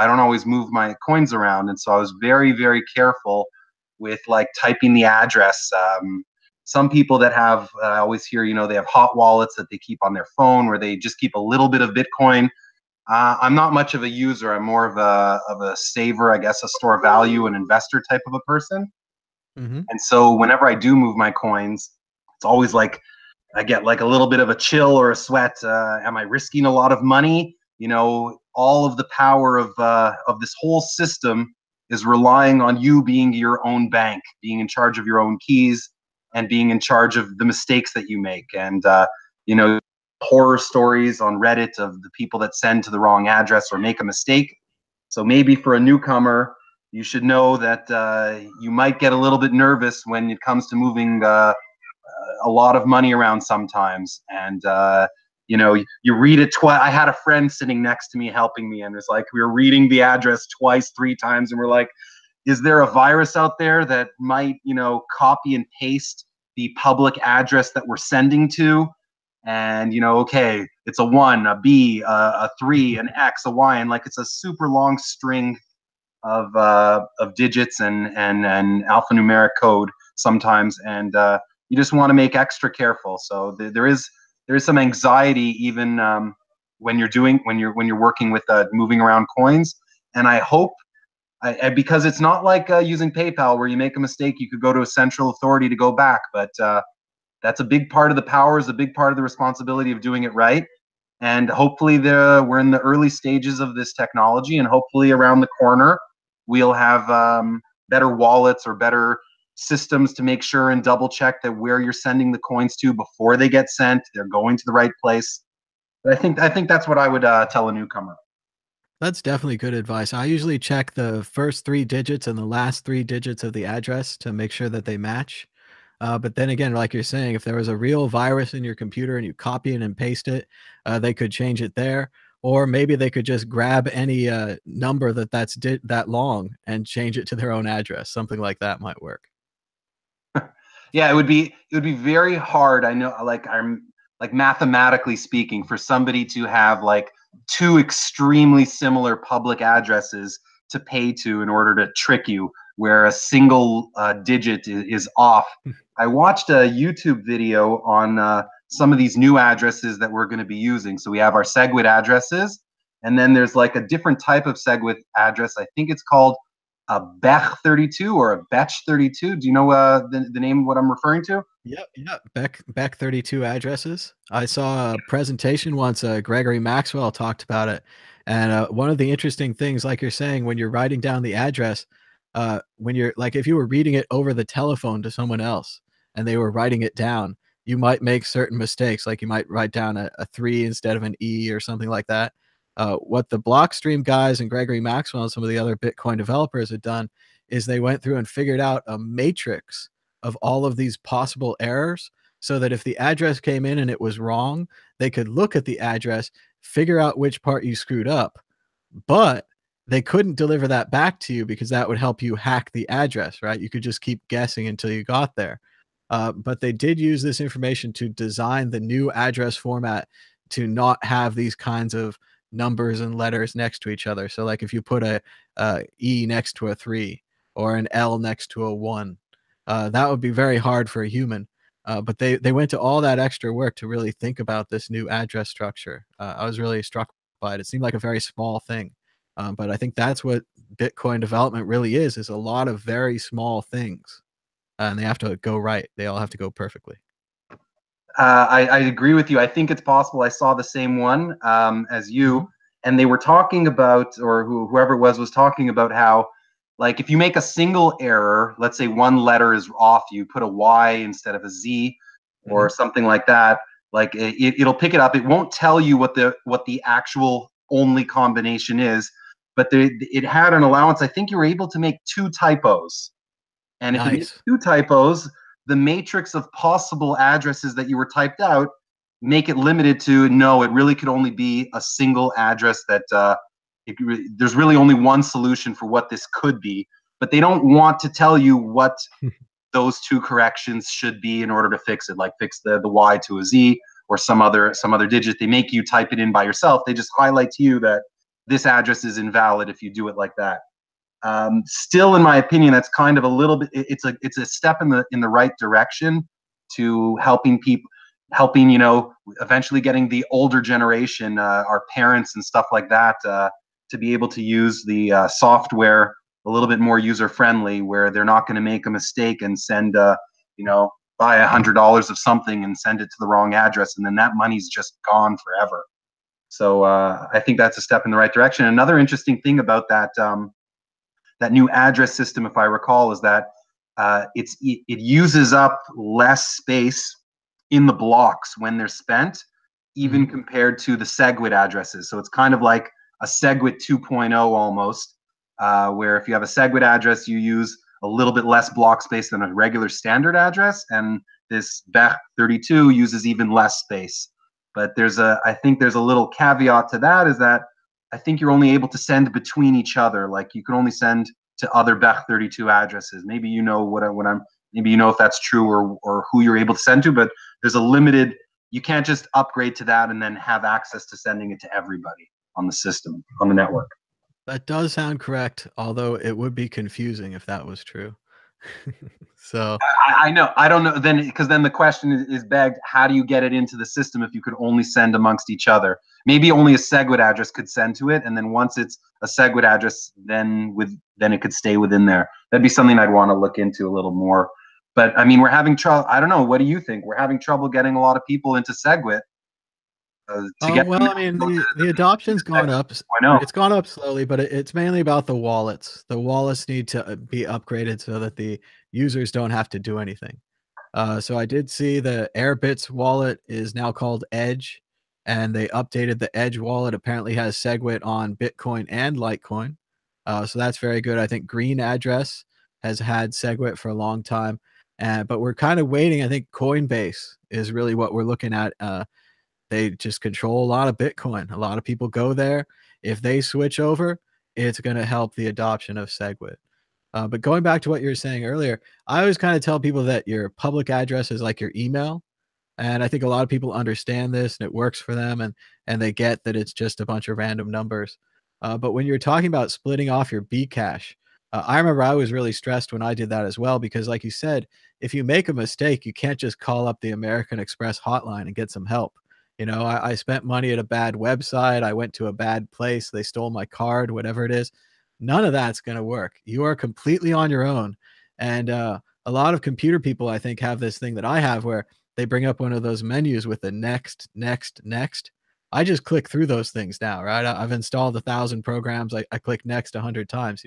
my coins around, and so I was very, very careful with like typing the address. Some people that have, I always hear, you know, they have hot wallets that they keep on their phone where they just keep a little bit of Bitcoin. I'm not much of a user. I'm more of a saver, I guess, a store value, an investor type of a person. And so whenever I do move my coins, it's always like I get like a little bit of a chill or a sweat. Am I risking a lot of money? You know, all of the power of this whole system is relying on you being your own bank, being in charge of your own keys, and being in charge of the mistakes that you make. And you know, horror stories on Reddit of the people that send to the wrong address or make a mistake. So maybe for a newcomer, you should know that you might get a little bit nervous when it comes to moving a lot of money around sometimes. And you know, you read it twice. I had a friend sitting next to me helping me, and it's like we were reading the address twice, 3 times, and we're like, is there a virus out there that might, you know, copy and paste the public address that we're sending to? And, you know, okay, it's a 1, a B, a 3, an X, a Y, and like it's a super long string of digits and alphanumeric code sometimes, and you just want to make extra careful. So there is some anxiety even when you're working with moving around coins, and I hope Because it's not like using PayPal where you make a mistake, you could go to a central authority to go back. But that's a big part of the power, is a big part of the responsibility of doing it right. And hopefully we're in the early stages of this technology, and hopefully around the corner we'll have better wallets or better systems to make sure and double check that where you're sending the coins to before they get sent, they're going to the right place. But I think that's what I would tell a newcomer. That's definitely good advice. I usually check the first 3 digits and the last 3 digits of the address to make sure that they match. But then again, like you're saying, if there was a real virus in your computer and you copy it and paste it, they could change it there. Or maybe they could just grab any number that's that long and change it to their own address. Something like that might work. Yeah, it would be very hard. I know, like I'm like mathematically speaking, for somebody to have like two extremely similar public addresses to pay to in order to trick you, where a single digit is off. I watched a YouTube video on some of these new addresses that we're going to be using. So we have our SegWit addresses, and then there's like a different type of SegWit address. I think it's called a Bech 32 or a Betch 32. Do you know the name of what I'm referring to? Yep, yep. Beck 32 addresses. I saw a presentation once, Gregory Maxwell talked about it. And one of the interesting things, like you're saying, when you're writing down the address, when you're like, if you were reading it over the telephone to someone else and they were writing it down, you might make certain mistakes. Like you might write down a 3 instead of an E or something like that. What the Blockstream guys and Gregory Maxwell and some of the other Bitcoin developers had done is they went through and figured out a matrix of all of these possible errors so that if the address came in and it was wrong, they could look at the address, figure out which part you screwed up, but they couldn't deliver that back to you because that would help you hack the address, right? You could just keep guessing until you got there. But they did use this information to design the new address format to not have these kinds of numbers and letters next to each other. So, like if you put a E next to a 3 or an L next to a 1, that would be very hard for a human. But they went to all that extra work to really think about this new address structure. I was really struck by it. It seemed like a very small thing, but I think that's what Bitcoin development really is a lot of very small things, and they have to go right. They all have to go perfectly. I agree with you. I think it's possible. I saw the same one as you, Mhm. and they were talking about, or whoever it was talking about how, like, if you make a single error, let's say one letter is off, you put a Y instead of a Z, or Mhm. something like that. Like it'll pick it up. It won't tell you what the actual only combination is, but it had an allowance. I think you were able to make two typos, and if it makes Nice. two typos, the matrix of possible addresses that you were typed out make it limited to no, it really could only be a single address that there's really only one solution for what this could be. But they don't want to tell you what those two corrections should be in order to fix it, like fix the Y to a Z or some other digit. They make you type it in by yourself. They just highlight to you that this address is invalid if you do it like that. Still, in my opinion, that's kind of a little bit. It's a step in the right direction to helping eventually getting the older generation, our parents and stuff like that, to be able to use the software a little bit more user friendly, where they're not going to make a mistake and send buy $100 of something and send it to the wrong address, and then that money's just gone forever. So I think that's a step in the right direction. Another interesting thing about that new address system, if I recall, is that it uses up less space in the blocks when they're spent, even Mhm. compared to the SegWit addresses. So it's kind of like a SegWit 2.0 almost, where if you have a SegWit address, you use a little bit less block space than a regular standard address, and this Bech 32 uses even less space. But I think there's a little caveat to that, is that I think you're only able to send between each other. Like you can only send to other Bech 32 addresses. Maybe you know maybe you know if that's true, or who you're able to send to, but there's a limited, you can't just upgrade to that and then have access to sending it to everybody on the system, on the network. That does sound correct, although it would be confusing if that was true. So, I know. I don't know. Then, because then the question is begged: how do you get it into the system if you could only send amongst each other? Maybe only a SegWit address could send to it, and then once it's a SegWit address, then it could stay within there. That'd be something I'd want to look into a little more. But I mean, we're having trouble. I don't know. What do you think? We're having trouble getting a lot of people into SegWit to oh get them well, I to mean go to the adoption's the gone up. SegWit 2.0. It's gone up slowly, but it's mainly about the wallets. The wallets need to be upgraded so that the users don't have to do anything. So I did see the Airbit's wallet is now called Edge, and they updated the Edge wallet. Apparently has SegWit on Bitcoin and Litecoin. So that's very good. I think Green Address has had SegWit for a long time, but we're kind of waiting. I think Coinbase is really what we're looking at. They just control a lot of Bitcoin. A lot of people go there. If they switch over, it's going to help the adoption of SegWit. But going back to what you were saying earlier, I always kind of tell people that your public address is like your email. And I think a lot of people understand this and it works for them and they get that it's just a bunch of random numbers. But when you're talking about splitting off your Bcash, I remember I was really stressed when I did that as well because, like you said, if you make a mistake, you can't just call up the American Express hotline and get some help. I spent money at a bad website. I went to a bad place. They stole my card, whatever it is. None of that's going to work. You are completely on your own. And a lot of computer people, I think, have this thing that I have where they bring up one of those menus with the next, next, next. I just click through those things now, right? I've installed 1,000 programs. I click next 100 times,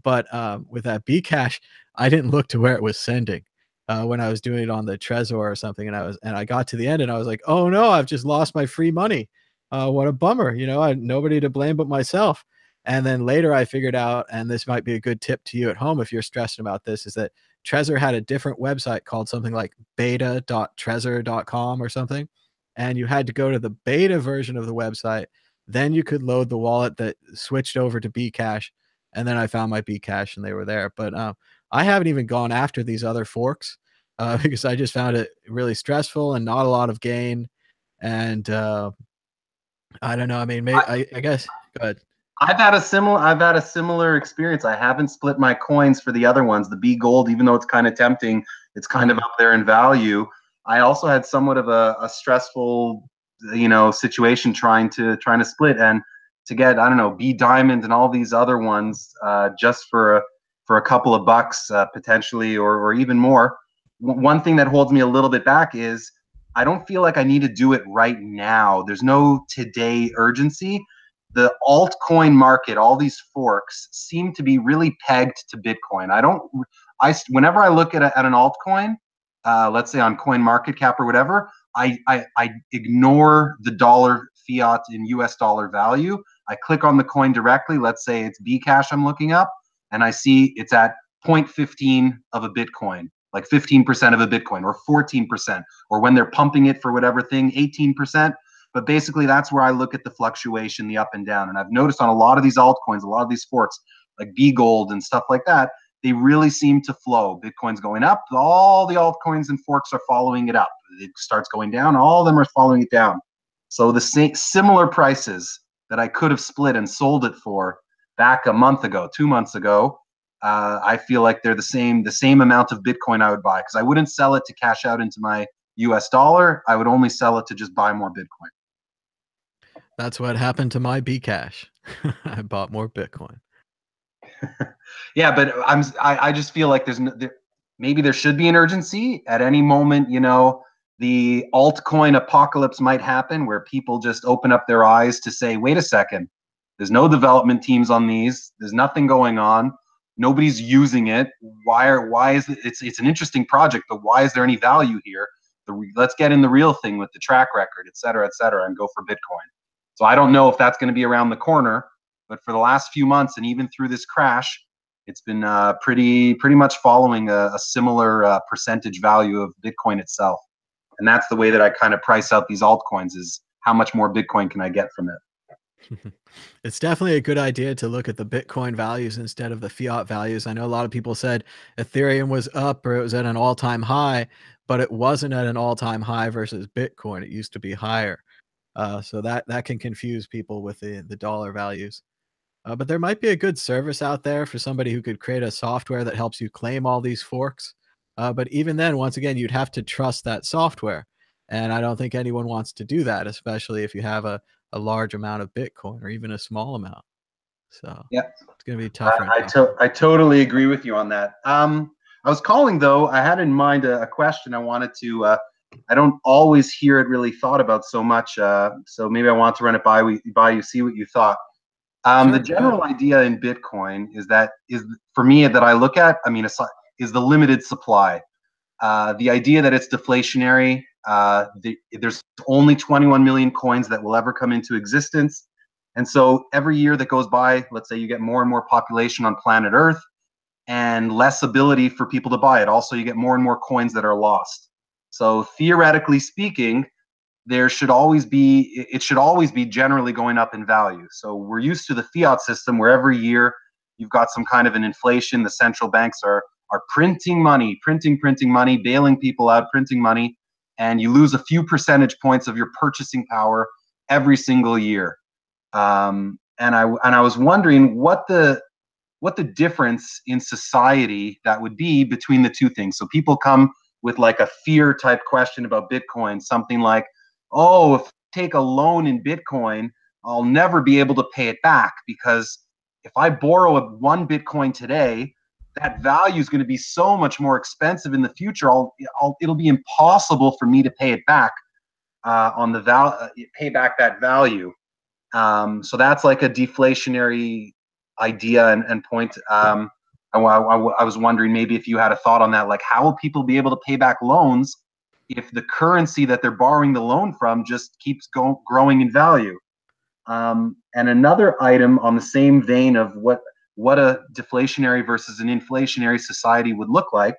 but with that Bcash, I didn't look to where it was sending when I was doing it on the Trezor or something, and I got to the end and I was like, oh no, I've just lost my free money. What a bummer, I had nobody to blame but myself. And then later I figured out, and this might be a good tip to you at home if you're stressing about this, is that Trezor had a different website called something like beta.trezor.com or something. And you had to go to the beta version of the website. Then you could load the wallet that switched over to Bcash. And then I found my Bcash and they were there. But I haven't even gone after these other forks because I just found it really stressful and not a lot of gain. And I don't know. I mean, I guess. Go ahead. I've had a similar experience. I haven't split my coins for the other ones. The B Gold, even though it's kind of tempting, it's kind of up there in value. I also had somewhat of a stressful, situation trying to split and to get, I don't know, B Diamond and all these other ones just for a couple of bucks potentially or even more. One thing that holds me a little bit back is I don't feel like I need to do it right now. There's no today urgency. The altcoin market, all these forks seem to be really pegged to Bitcoin. Whenever I look at an altcoin, let's say on Coin Market Cap or whatever, I ignore the dollar fiat in US dollar value. I click on the coin directly. Let's say it's Bcash I'm looking up, and I see it's at 0.15 of a Bitcoin, like 15% of a Bitcoin, or 14%, or when they're pumping it for whatever thing, 18%. But basically, that's where I look at the fluctuation, the up and down. And I've noticed on a lot of these altcoins, a lot of these forks, like B Gold and stuff like that, they really seem to flow. Bitcoin's going up, all the altcoins and forks are following it up. It starts going down, all of them are following it down. So the similar prices that I could have split and sold it for back a month ago, 2 months ago, I feel like they're the same amount of Bitcoin I would buy because I wouldn't sell it to cash out into my US dollar. I would only sell it to just buy more Bitcoin. That's what happened to my Bcash. I bought more Bitcoin. Yeah, but I just feel like maybe there should be an urgency at any moment. The altcoin apocalypse might happen where people just open up their eyes to say, wait a second, there's no development teams on these. There's nothing going on. Nobody's using it. Why is it? It's an interesting project, but why is there any value here? Let's get in the real thing with the track record, et cetera, and go for Bitcoin. So I don't know if that's going to be around the corner, but for the last few months and even through this crash, it's been pretty much following a similar percentage value of Bitcoin itself. And that's the way that I kind of price out these altcoins is how much more Bitcoin can I get from it? It's definitely a good idea to look at the Bitcoin values instead of the fiat values. I know a lot of people said Ethereum was up or it was at an all-time high, but it wasn't at an all-time high versus Bitcoin. It used to be higher. So that can confuse people with the dollar values. But there might be a good service out there for somebody who could create a software that helps you claim all these forks. But even then, once again, you'd have to trust that software. And I don't think anyone wants to do that, especially if you have a large amount of Bitcoin or even a small amount. So Yeah, it's going to be tougher and I, tougher. I totally agree with you on that. I was calling though. I had in mind a question I wanted to. I don't always hear it really thought about so much. So maybe I want to run it by you, see what you thought. The Sure, go ahead. general idea in Bitcoin is for me that I look at. I mean, is the limited supply. The idea that it's deflationary. There's only 21 million coins that will ever come into existence. And so every year that goes by, let's say you get more and more population on planet Earth and less ability for people to buy it. Also, you get more and more coins that are lost. So theoretically speaking, it should always be generally going up in value. So we're used to the fiat system where every year you've got some kind of an inflation. The central banks are printing money, printing money, bailing people out, printing money, and you lose a few percentage points of your purchasing power every single year. And I was wondering what the difference in society that would be between the two things. So people come with like a fear type question about Bitcoin, something like, oh, if I take a loan in Bitcoin, I'll never be able to pay it back because if I borrow one Bitcoin today, that value is going to be so much more expensive in the future. It'll be impossible for me to pay it back on the pay back that value. So that's like a deflationary idea and point. I was wondering maybe if you had a thought on that, like how will people be able to pay back loans if the currency that they're borrowing the loan from just keeps growing in value? And another item on the same vein of what a deflationary versus an inflationary society would look like.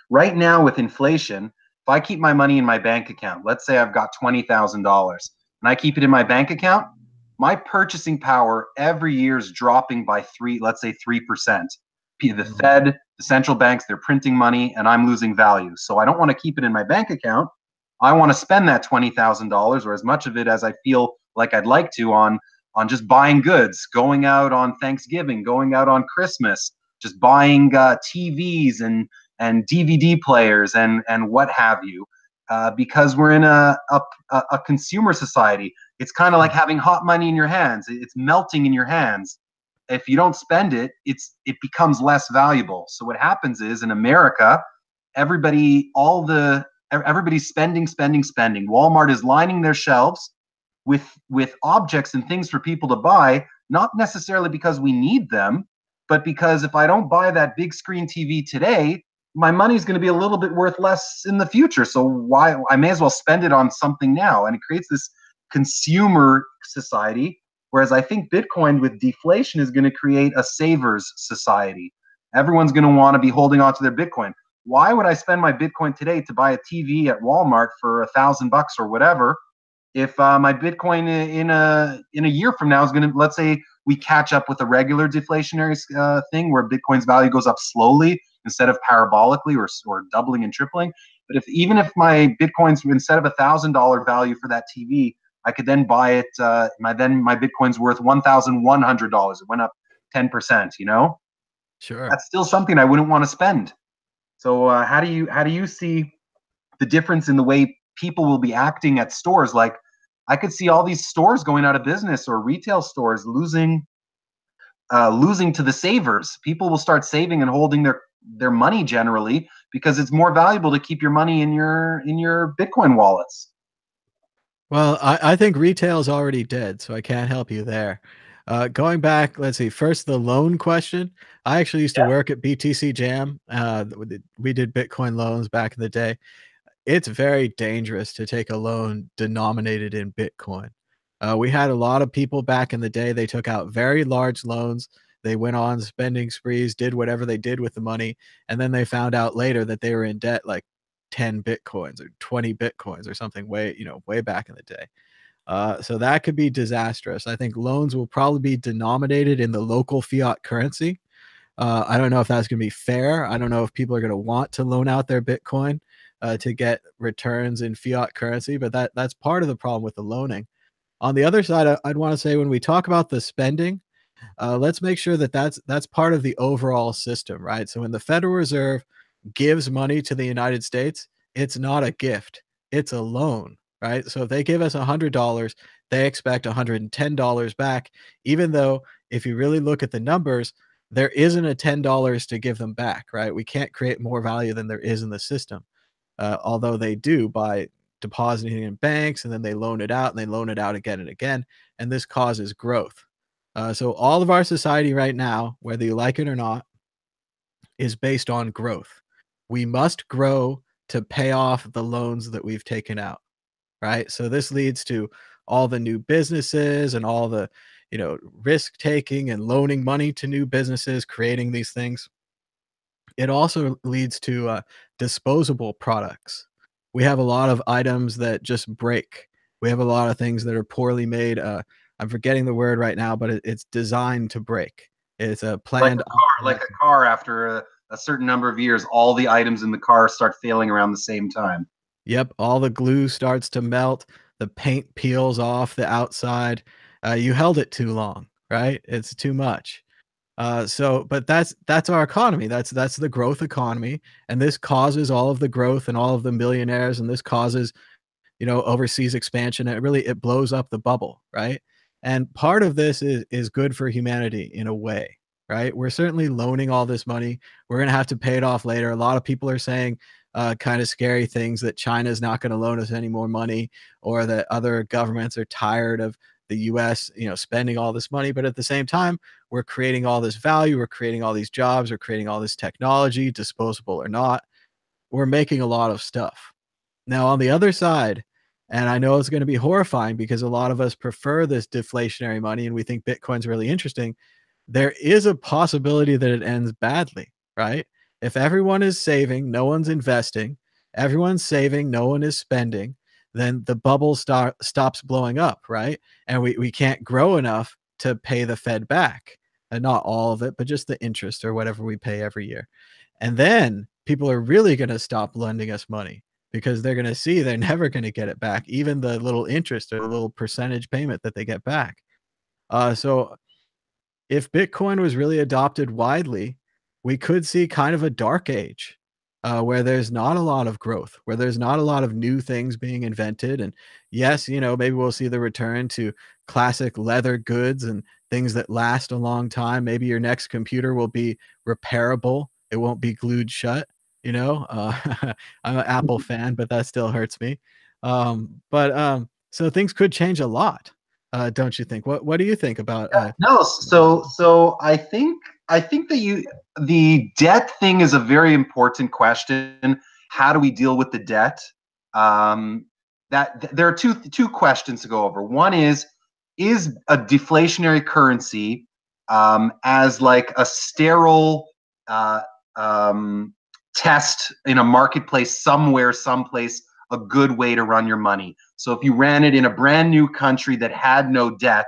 Right now with inflation, if I keep my money in my bank account, let's say I've got $20,000 and I keep it in my bank account, my purchasing power every year is dropping by let's say 3%. The Mhm. Fed, the central banks, they're printing money and I'm losing value. So I don't want to keep it in my bank account. I want to spend that $20,000 or as much of it as I feel like I'd like to on just buying goods, going out on Thanksgiving, going out on Christmas, just buying TVs and DVD players and what have you, because we're in a consumer society. It's kind of like having hot money in your hands. It's melting in your hands. If you don't spend it, it becomes less valuable. So what happens is in America, everybody's spending. Walmart is lining their shelves with objects and things for people to buy, not necessarily because we need them, but because if I don't buy that big screen TV today, my money's going to be a little bit worth less in the future. So why I may as well spend it on something now. And it creates this consumer society. Whereas I think Bitcoin with deflation is going to create a savers society. Everyone's going to want to be holding on to their Bitcoin. Why would I spend my Bitcoin today to buy a TV at Walmart for $1,000 or whatever if my Bitcoin in a year from now is going to, let's say we catch up with a regular deflationary thing where Bitcoin's value goes up slowly instead of parabolically or doubling and tripling. But even if my Bitcoin's instead of $1,000 value for that TV, I could then buy it. My Bitcoin's worth $1,100. It went up 10%. You know, Sure. that's still something I wouldn't want to spend. So how do you see the difference in the way people will be acting at stores? Like I could see all these stores going out of business or retail stores losing to the savers. People will start saving and holding their money generally because it's more valuable to keep your money in your Bitcoin wallets. Well, I think retail is already dead, so I can't help you there. Going back, let's see. First, the loan question. I actually used to Yeah. work at BTC Jam. We did Bitcoin loans back in the day. It's very dangerous to take a loan denominated in Bitcoin. We had a lot of people back in the day, they took out very large loans. They went on spending sprees, did whatever they did with the money, and then they found out later that they were in debt like 10 Bitcoins or 20 Bitcoins or something way back in the day. So that could be disastrous. I think loans will probably be denominated in the local fiat currency. I don't know if that's going to be fair. I don't know if people are going to want to loan out their Bitcoin to get returns in fiat currency, but that's part of the problem with the loaning. On the other side, I'd want to say when we talk about the spending, Let's make sure that that's part of the overall system, right? So when the Federal Reserve gives money to the United States, it's not a gift, it's a loan, right? So if they give us $100, they expect $110 back, even though if you really look at the numbers, there isn't a $10 to give them back, right? We can't create more value than there is in the system, although they do by depositing in banks and then they loan it out and they loan it out again and again. And this causes growth. So all of our society right now, whether you like it or not, is based on growth. We must grow to pay off the loans that we've taken out, right? So this leads to all the new businesses and all the, risk taking and loaning money to new businesses, creating these things. It also leads to disposable products. We have a lot of items that just break. We have a lot of things that are poorly made. I'm forgetting the word right now, but it's designed to break. It's a planned like a car after a certain number of years, all the items in the car start failing around the same time. Yep, all the glue starts to melt, the paint peels off the outside. You held it too long, right? It's too much. But that's our economy. That's the growth economy, and this causes all of the growth and all of the millionaires, and this causes overseas expansion. It blows up the bubble, right? And part of this is good for humanity in a way, right? We're certainly loaning all this money. We're gonna have to pay it off later. A lot of people are saying kind of scary things that China is not going to loan us any more money, or that other governments are tired of the U.S. Spending all this money. But at the same time, we're creating all this value, we're creating all these jobs, we're creating all this technology, disposable or not. We're making a lot of stuff. Now, on the other side, and I know it's going to be horrifying because a lot of us prefer this deflationary money and we think Bitcoin's really interesting, there is a possibility that it ends badly, right? If everyone is saving, no one's investing, everyone's saving, no one is spending, then the bubble stops blowing up, right? And we can't grow enough to pay the Fed back. And not all of it, but just the interest or whatever we pay every year. And then people are really going to stop lending us money because they're going to see they're never going to get it back, even the little interest or the little percentage payment that they get back. So if Bitcoin was really adopted widely, we could see kind of a dark age where there's not a lot of growth, where there's not a lot of new things being invented. And yes, maybe we'll see the return to classic leather goods and things that last a long time. Maybe your next computer will be repairable. It won't be glued shut. I'm an Apple fan, but that still hurts me. So things could change a lot. Don't you think? What do you think about? No, so I think that the debt thing is a very important question. How do we deal with the debt? That there are two questions to go over. One is a deflationary currency as like a sterile test in a marketplace somewhere, someplace, a good way to run your money? So if you ran it in a brand new country that had no debt,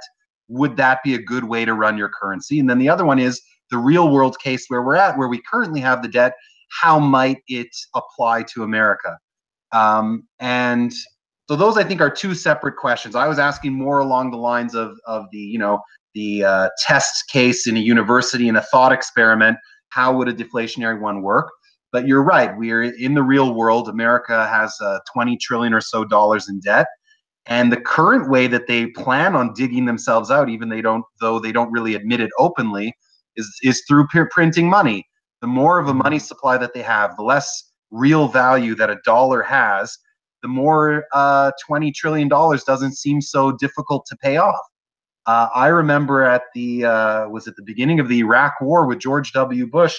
would that be a good way to run your currency? And then the other one is the real world case where we're at, where we currently have the debt. How might it apply to America? And so those, I think, are two separate questions. I was asking more along the lines of the test case in a university and a thought experiment. How would a deflationary one work? But you're right. We are in the real world. America has $20 trillion or so in debt. And the current way that they plan on digging themselves out, even though they don't really admit it openly, is through printing money. The more of a money supply that they have, the less real value that a dollar has, the more $20 trillion doesn't seem so difficult to pay off. I remember at was it the beginning of the Iraq War with George W. Bush,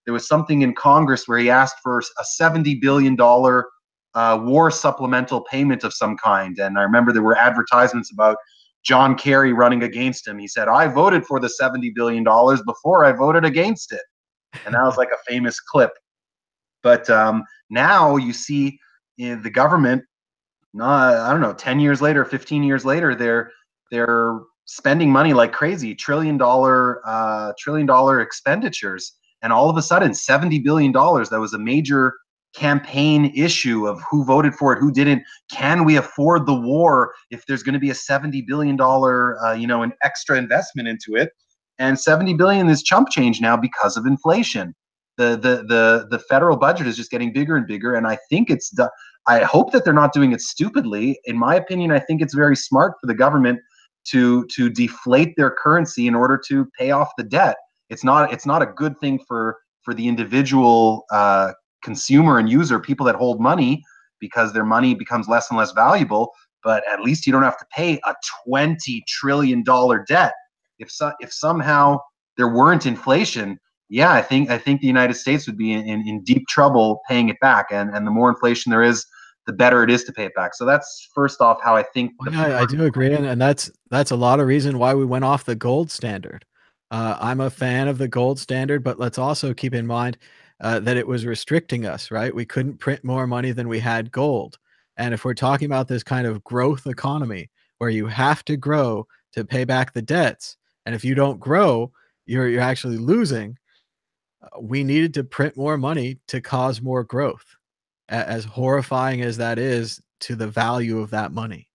there was something in Congress where he asked for a $70 billion war supplemental payment of some kind. And I remember there were advertisements about John Kerry running against him. He said, I voted for the $70 billion before I voted against it. And that was like a famous clip. But now you see the government, I don't know, 10 years later, 15 years later, they're spending money like crazy, trillion dollar expenditures. And all of a sudden, $70 billion, that was a major campaign issue of who voted for it, who didn't. Can we afford the war if there's going to be a $70 billion, an extra investment into it? and 70 billion is chump change now because of inflation. The federal budget is just getting bigger and bigger, and I think I hope that they're not doing it stupidly. In my opinion, I think it's very smart for the government to deflate their currency in order to pay off the debt. It's not a good thing for the individual consumer and user, people that hold money, because their money becomes less and less valuable. But at least you don't have to pay a $20 trillion debt. If somehow there weren't inflation, yeah, I think the United States would be in deep trouble paying it back. And the more inflation there is, the better it is to pay it back. So that's first off how I think. Well, yeah, I do agree, and that's a lot of reason why we went off the gold standard. I'm a fan of the gold standard, but let's also keep in mind that it was restricting us, right? We couldn't print more money than we had gold. And if we're talking about this kind of growth economy where you have to grow to pay back the debts, and if you don't grow, you're actually losing. We needed to print more money to cause more growth, as horrifying as that is to the value of that money.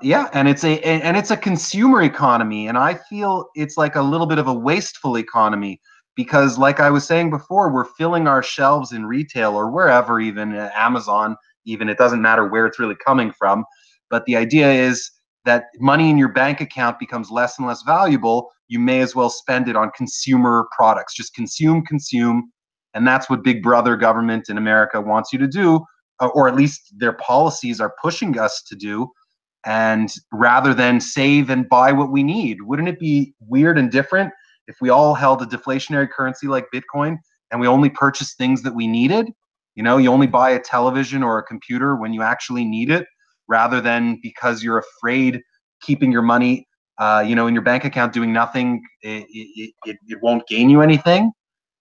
Yeah, and it's a consumer economy, and I feel it's like a little bit of a wasteful economy, because, like I was saying before, we're filling our shelves in retail or wherever, even Amazon, even, it doesn't matter where it's really coming from. But the idea is that money in your bank account becomes less and less valuable. You may as well spend it on consumer products. Just consume, and that's what Big Brother government in America wants you to do, or at least their policies are pushing us to do. And rather than save and buy what we need, wouldn't it be weird and different if we all held a deflationary currency like Bitcoin and we only purchased things that we needed? You know, you only buy a television or a computer when you actually need it, rather than because you're afraid keeping your money, in your bank account doing nothing, it won't gain you anything.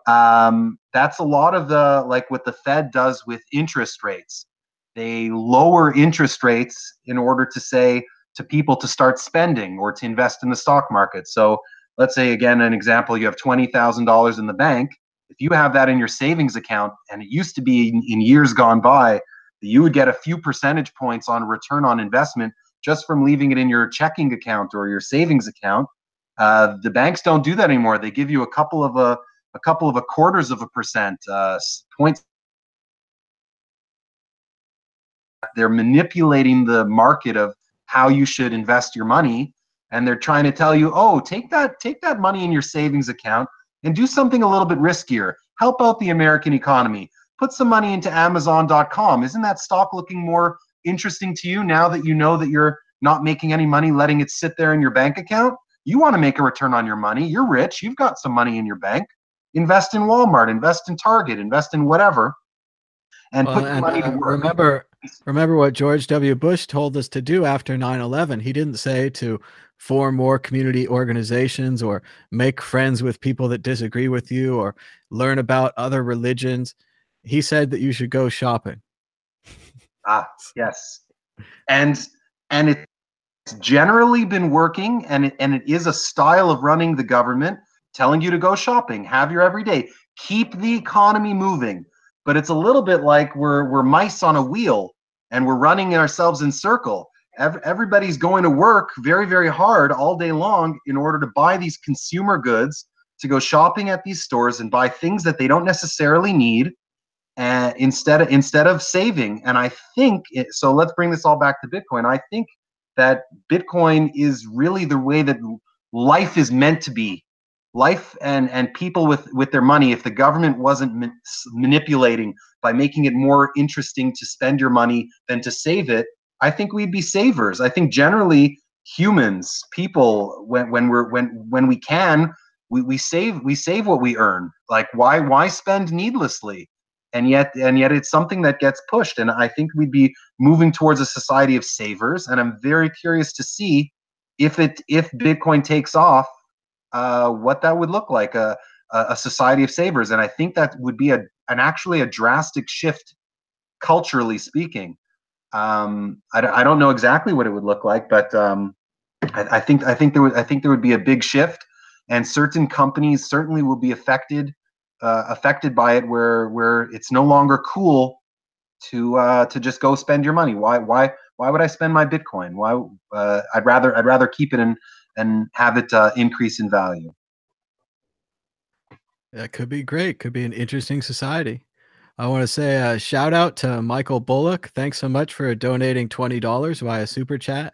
That's a lot of like what the Fed does with interest rates. They lower interest rates in order to say to people to start spending or to invest in the stock market. So let's say, again, an example, you have $20,000 in the bank. If you have that in your savings account, and it used to be in years gone by, you would get a few percentage points on return on investment just from leaving it in your checking account or your savings account. The banks don't do that anymore. They give you a couple of a quarters of a percent points. They're manipulating the market of how you should invest your money, and they're trying to tell you, oh, take that money in your savings account and do something a little bit riskier. Help out the American economy. Put some money into Amazon.com. Isn't that stock looking more interesting to you now that you know that you're not making any money letting it sit there in your bank account? You want to make a return on your money. You're rich. You've got some money in your bank. Invest in Walmart. Invest in Target. Invest in whatever. And put your money to work. Remember what George W. Bush told us to do after 9/11. He didn't say to form more community organizations or make friends with people that disagree with you or learn about other religions. He said that you should go shopping. Yes. And it's generally been working, and it is a style of running the government, telling you to go shopping, have your everyday, keep the economy moving. But it's a little bit like we're mice on a wheel, and we're running ourselves in circle. Everybody's going to work very, very hard all day long in order to buy these consumer goods, to go shopping at these stores and buy things that they don't necessarily need, instead of saving. And I think so. Let's bring this all back to Bitcoin. I think that Bitcoin is really the way that life is meant to be. Life and people with their money, if the government wasn't manipulating by making it more interesting to spend your money than to save it, I think we'd be savers. I think generally humans, people, when we can, we save what we earn. Like why spend needlessly? And yet it's something that gets pushed. And I think we'd be moving towards a society of savers. And I'm very curious to see if Bitcoin takes off, what that would look like, a society of savers. And I think that would be actually a drastic shift, culturally speaking. I don't know exactly what it would look like, but I think there would be a big shift, and certain companies certainly will be affected by it, where it's no longer cool to just go spend your money. Why would I spend my Bitcoin? I'd rather keep it in and have it increase in value. That could be great. Could be an interesting society. I want to say a shout out to Michael Bullock. Thanks so much for donating $20 via super chat.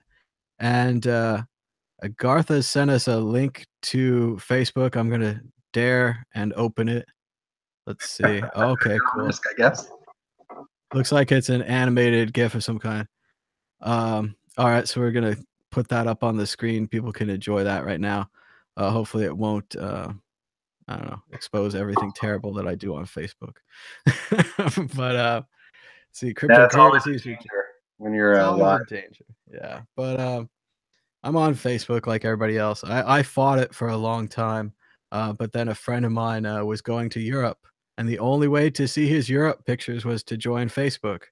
And Gartha sent us a link to Facebook. I'm gonna dare and open it. Let's see. Okay, cool. Risk, I guess. Looks like it's an animated GIF of some kind. All right, so we're gonna put that up on the screen. People can enjoy that right now. Hopefully, it won't. I don't know, expose everything terrible that I do on Facebook. But see, That's always a cryptocurrencies. danger when you're It's always live. in danger. Yeah, but I'm on Facebook like everybody else. I fought it for a long time, but then a friend of mine was going to Europe, and the only way to see his Europe pictures was to join Facebook,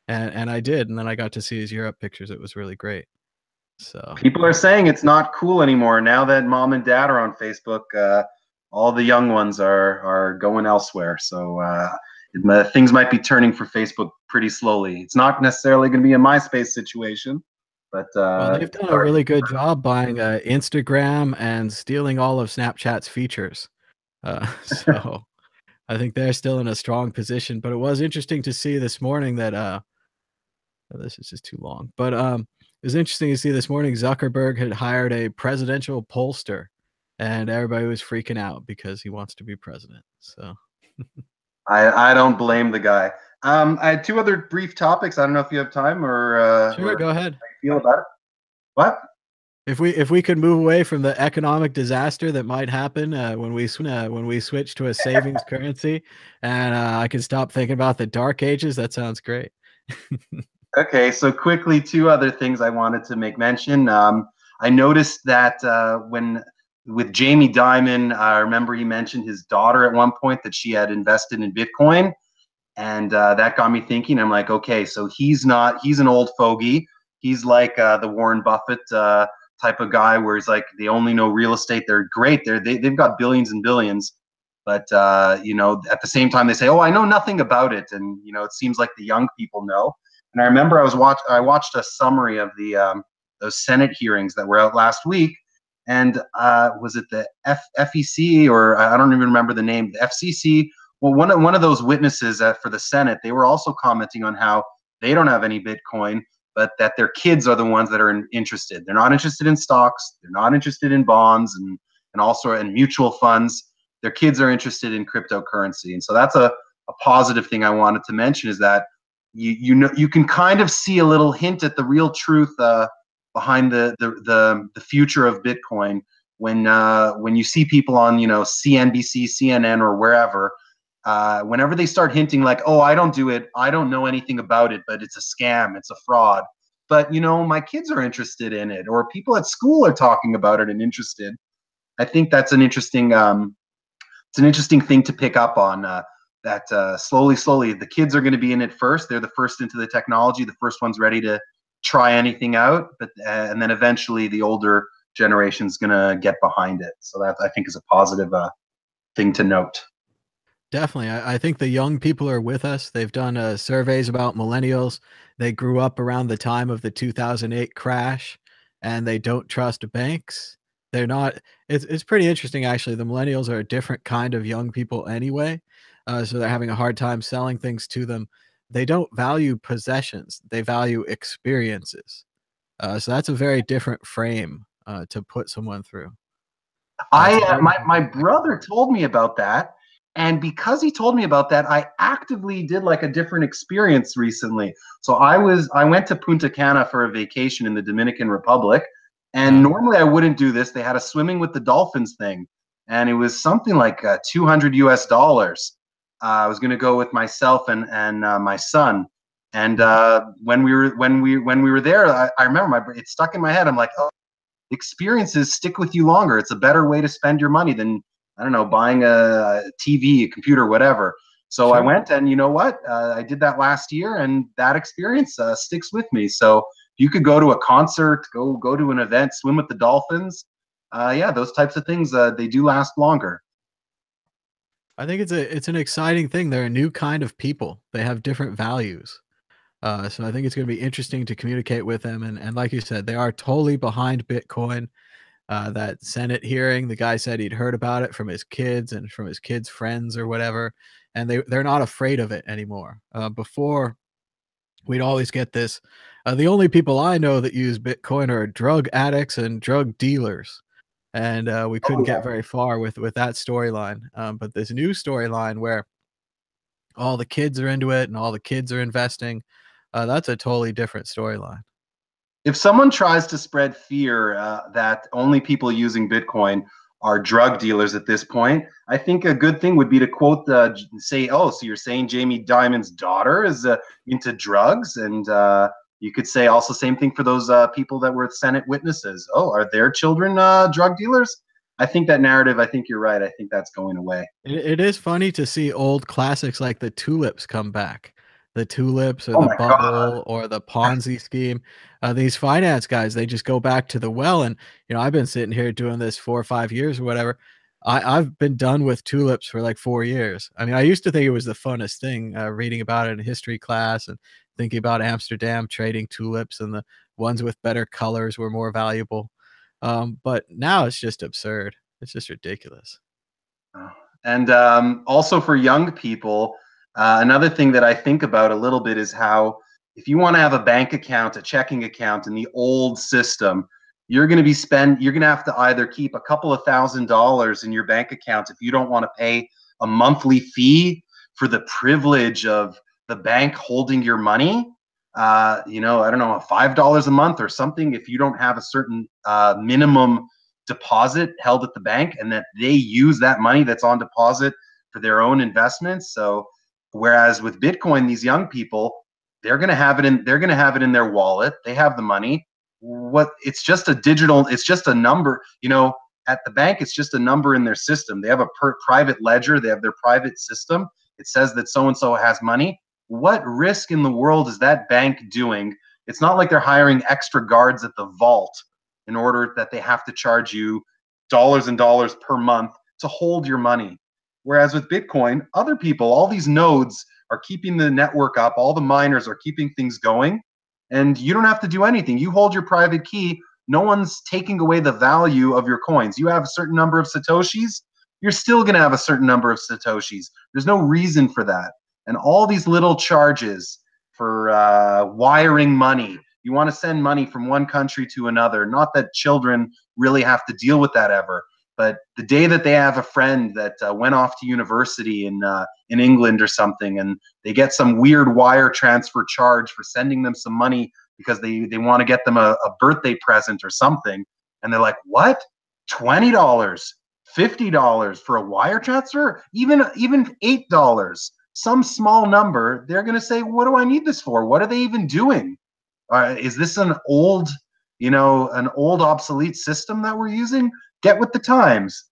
and I did, and then I got to see his Europe pictures. It was really great. So People are saying it's not cool anymore now that mom and dad are on Facebook. All the young ones are going elsewhere. So things might be turning for Facebook pretty slowly. It's not necessarily going to be a MySpace situation, but well, they've done a really good job buying Instagram and stealing all of Snapchat's features. So I think they're still in a strong position. But it was interesting to see this morning that oh, this is just too long. But it was interesting to see this morning Zuckerberg had hired a presidential pollster, and everybody was freaking out because he wants to be president. So I don't blame the guy. I had two other brief topics. I don't know if you have time sure, go ahead. how you feel about it. What? If we could move away from the economic disaster that might happen when we switch to a savings currency, and I can stop thinking about the dark ages, that sounds great. Okay, so quickly, two other things I wanted to make mention. I noticed that when with Jamie Dimon, I remember he mentioned his daughter at one point that she had invested in Bitcoin, and that got me thinking. I'm like, okay, so he's an old fogey. He's like the Warren Buffett type of guy, where he's like, they only know real estate. They're great. They've got billions and billions, but you know, at the same time, they say, oh, I know nothing about it, and you know, it seems like the young people know. And I remember I watched a summary of the those Senate hearings that were out last week, and was it the FEC, or I don't even remember the name, the FCC? Well, one of those witnesses for the Senate, they were also commenting on how they don't have any Bitcoin, but that their kids are the ones that are interested. They're not interested in stocks. They're not interested in bonds and also in mutual funds. Their kids are interested in cryptocurrency, and so that's a positive thing I wanted to mention, is that you know, you can kind of see a little hint at the real truth behind the future of Bitcoin when you see people on, you know, CNBC, CNN, or wherever, whenever they start hinting like, oh, I don't do it, I don't know anything about it, but it's a scam, it's a fraud. But you know, my kids are interested in it, or people at school are talking about it and interested. I think that's an interesting it's an interesting thing to pick up on. That slowly, the kids are going to be in it first. They're the first into the technology, the first ones ready to try anything out. But and then eventually, the older generation's going to get behind it. So that, I think, is a positive thing to note. Definitely. I think the young people are with us. They've done surveys about millennials. They grew up around the time of the 2008 crash, and they don't trust banks. They're not. It's pretty interesting, actually. The millennials are a different kind of young people anyway, so they're having a hard time selling things to them. They don't value possessions. They value experiences. So that's a very different frame to put someone through. My brother told me about that, and because he told me about that, I actively did like a different experience recently. So I went to Punta Cana for a vacation in the Dominican Republic, and normally I wouldn't do this. They had a swimming with the dolphins thing, and it was something like $200. I was going to go with myself and my son. And when we were there, I remember it stuck in my head. I'm like, oh, experiences stick with you longer. It's a better way to spend your money than, I don't know, buying a TV, a computer, whatever. So I went, and you know what? I did that last year, and that experience sticks with me. So you could go to a concert, go to an event, swim with the dolphins. Yeah, those types of things, they do last longer. I think it's an exciting thing. They're a new kind of people. They have different values. So I think it's going to be interesting to communicate with them. And like you said, they are totally behind Bitcoin. that Senate hearing. The guy said he'd heard about it from his kids and from his kids' friends or whatever, and they're not afraid of it anymore. Before, we'd always get this. The only people I know that use Bitcoin are drug addicts and drug dealers, and we couldn't Oh get yeah. very far with that storyline. But this new storyline where all the kids are into it and all the kids are investing, that's a totally different storyline. If someone tries to spread fear that only people using Bitcoin are drug dealers at this point, I think a good thing would be to quote say, "Oh, so you're saying Jamie Dimon's daughter is into drugs?" And you could say also same thing for those people that were Senate witnesses. Oh, are their children drug dealers? I think that narrative. I think you're right. I think that's going away. It is funny to see old classics like the tulips come back. The tulips or Oh the my God. bubble or the Ponzi scheme. These finance guys, they just go back to the well. And, I've been sitting here doing this 4 or 5 years or whatever. I've been done with tulips for like 4 years. I mean, I used to think it was the funnest thing, reading about it in history class and thinking about Amsterdam trading tulips and the ones with better colors were more valuable. But now it's just absurd. It's just ridiculous. And also for young people, another thing that I think about a little bit is how if you want to have a bank account, a checking account in the old system, you're going to have to either keep a couple of $1,000s in your bank account if you don't want to pay a monthly fee for the privilege of the bank holding your money. I don't know, $5 a month or something if you don't have a certain minimum deposit held at the bank, and that they use that money that's on deposit for their own investments. So whereas with Bitcoin, these young people, they're going to have it in their wallet. They have the money. What it's just a digital, it's just a number, at the bank, it's just a number in their system. They have a private ledger, they have their private system. It says that so and so has money. What risk in the world is that bank doing? It's not like they're hiring extra guards at the vault in order that they have to charge you dollars and dollars per month to hold your money. Whereas with Bitcoin, other people, all these nodes are keeping the network up, all the miners are keeping things going, and you don't have to do anything. You hold your private key. No one's taking away the value of your coins. You have a certain number of Satoshis, you're still going to have a certain number of Satoshis. There's no reason for that. And all these little charges for wiring money, you want to send money from one country to another. Not that children really have to deal with that ever, but the day that they have a friend that went off to university in England or something, and they get some weird wire transfer charge for sending them some money because they want to get them a birthday present or something, and they're like, "What? $20, $50 for a wire transfer? Even $8." Some small number, they're going to say, "What do I need this for? What are they even doing? Is this an old, an old obsolete system that we're using? Get with the times."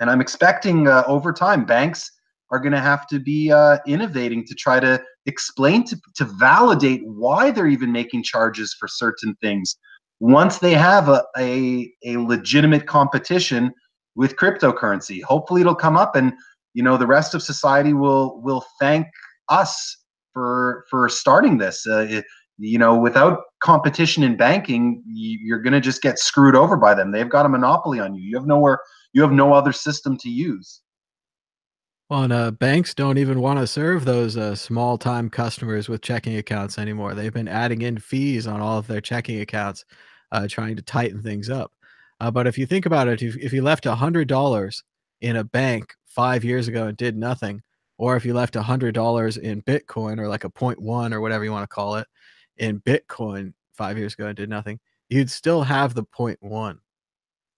And I'm expecting over time, banks are going to have to be innovating to try to explain to validate why they're even making charges for certain things once they have a legitimate competition with cryptocurrency. Hopefully it'll come up, and the rest of society will thank us for starting this. Without competition in banking, you're going to just get screwed over by them. They've got a monopoly on you. You have no other system to use. Well, and banks don't even want to serve those small-time customers with checking accounts anymore. They've been adding in fees on all of their checking accounts, trying to tighten things up. But if you think about it, if you left $100 in a bank 5 years ago and did nothing, or if you left $100 in Bitcoin or like a point one or whatever you want to call it in Bitcoin 5 years ago and did nothing, you'd still have the point one.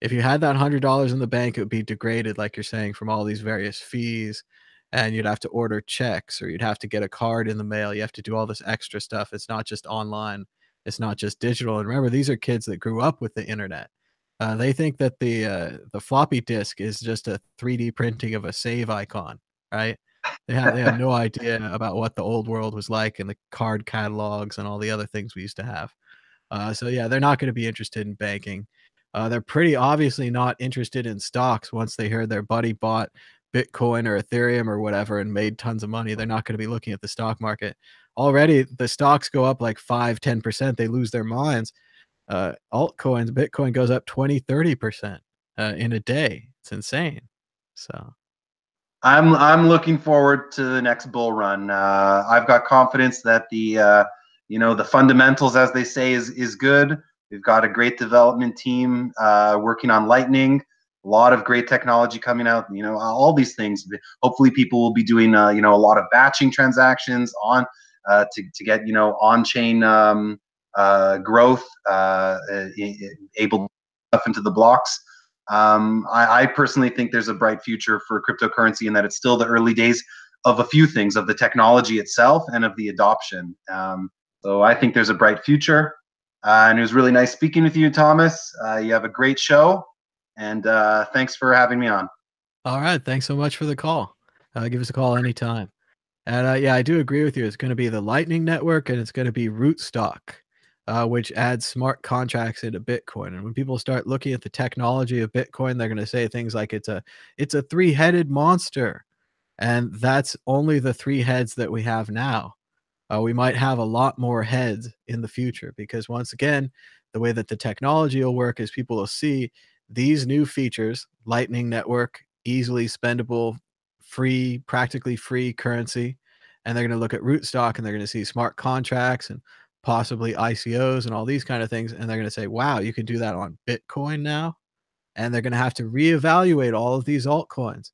If you had that $100 in the bank, it would be degraded, like you're saying, from all these various fees, and you'd have to order checks or you'd have to get a card in the mail. You have to do all this extra stuff. It's not just online. It's not just digital. And remember, these are kids that grew up with the internet. They think that the floppy disk is just a 3D printing of a save icon, right? They have no idea about what the old world was like and the card catalogs and all the other things we used to have. So yeah, they're not going to be interested in banking. They're pretty obviously not interested in stocks once they heard their buddy bought Bitcoin or Ethereum or whatever and made tons of money. They're not going to be looking at the stock market. Already, the stocks go up like 5, 10%. They lose their minds. altcoins, Bitcoin goes up 20-30% in a day. It's insane. So I'm looking forward to the next bull run. I've got confidence that the fundamentals, as they say, is good. We've got a great development team working on Lightning. A lot of great technology coming out. All these things. Hopefully, people will be doing a lot of batching transactions on to get on chain growth, able stuff into the blocks. I personally think there's a bright future for cryptocurrency in that it's still the early days of a few things, of the technology itself and of the adoption. So I think there's a bright future. And it was really nice speaking with you, Thomas. You have a great show, and thanks for having me on. all right, thanks so much for the call. Give us a call anytime. And yeah, I do agree with you. It's going to be the Lightning Network, and it's going to be Rootstock, which adds smart contracts into Bitcoin. And when people start looking at the technology of Bitcoin, they're going to say things like it's a three-headed monster, and that's only the three heads that we have now. We might have a lot more heads in the future because once again, the way that the technology will work is people will see these new features, Lightning Network, easily spendable, free, practically free currency, and they're going to look at Rootstock and they're going to see smart contracts and possibly ICOs and all these kind of things, and they're going to say, "Wow, you can do that on Bitcoin now." And they're going to have to reevaluate all of these altcoins.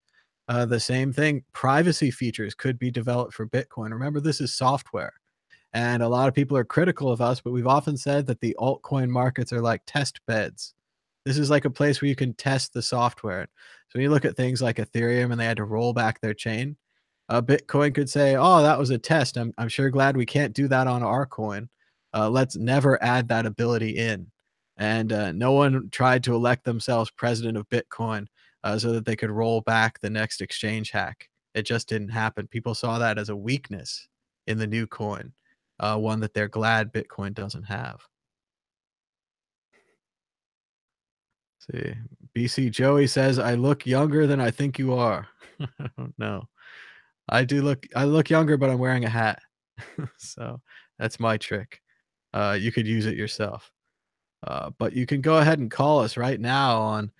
The same thing, privacy features could be developed for Bitcoin. Remember, this is software. And a lot of people are critical of us, but we've often said that the altcoin markets are like test beds. This is like a place where you can test the software. So when you look at things like Ethereum and they had to roll back their chain, Bitcoin could say, "Oh, that was a test. I'm sure glad we can't do that on our coin. Let's never add that ability in." And no one tried to elect themselves president of Bitcoin so that they could roll back the next exchange hack. It just didn't happen. People saw that as a weakness in the new coin, one that they're glad Bitcoin doesn't have. See, BC Joey says, "I look younger than I think you are." I don't know. I look younger, but I'm wearing a hat. So that's my trick. You could use it yourself. But you can go ahead and call us right now on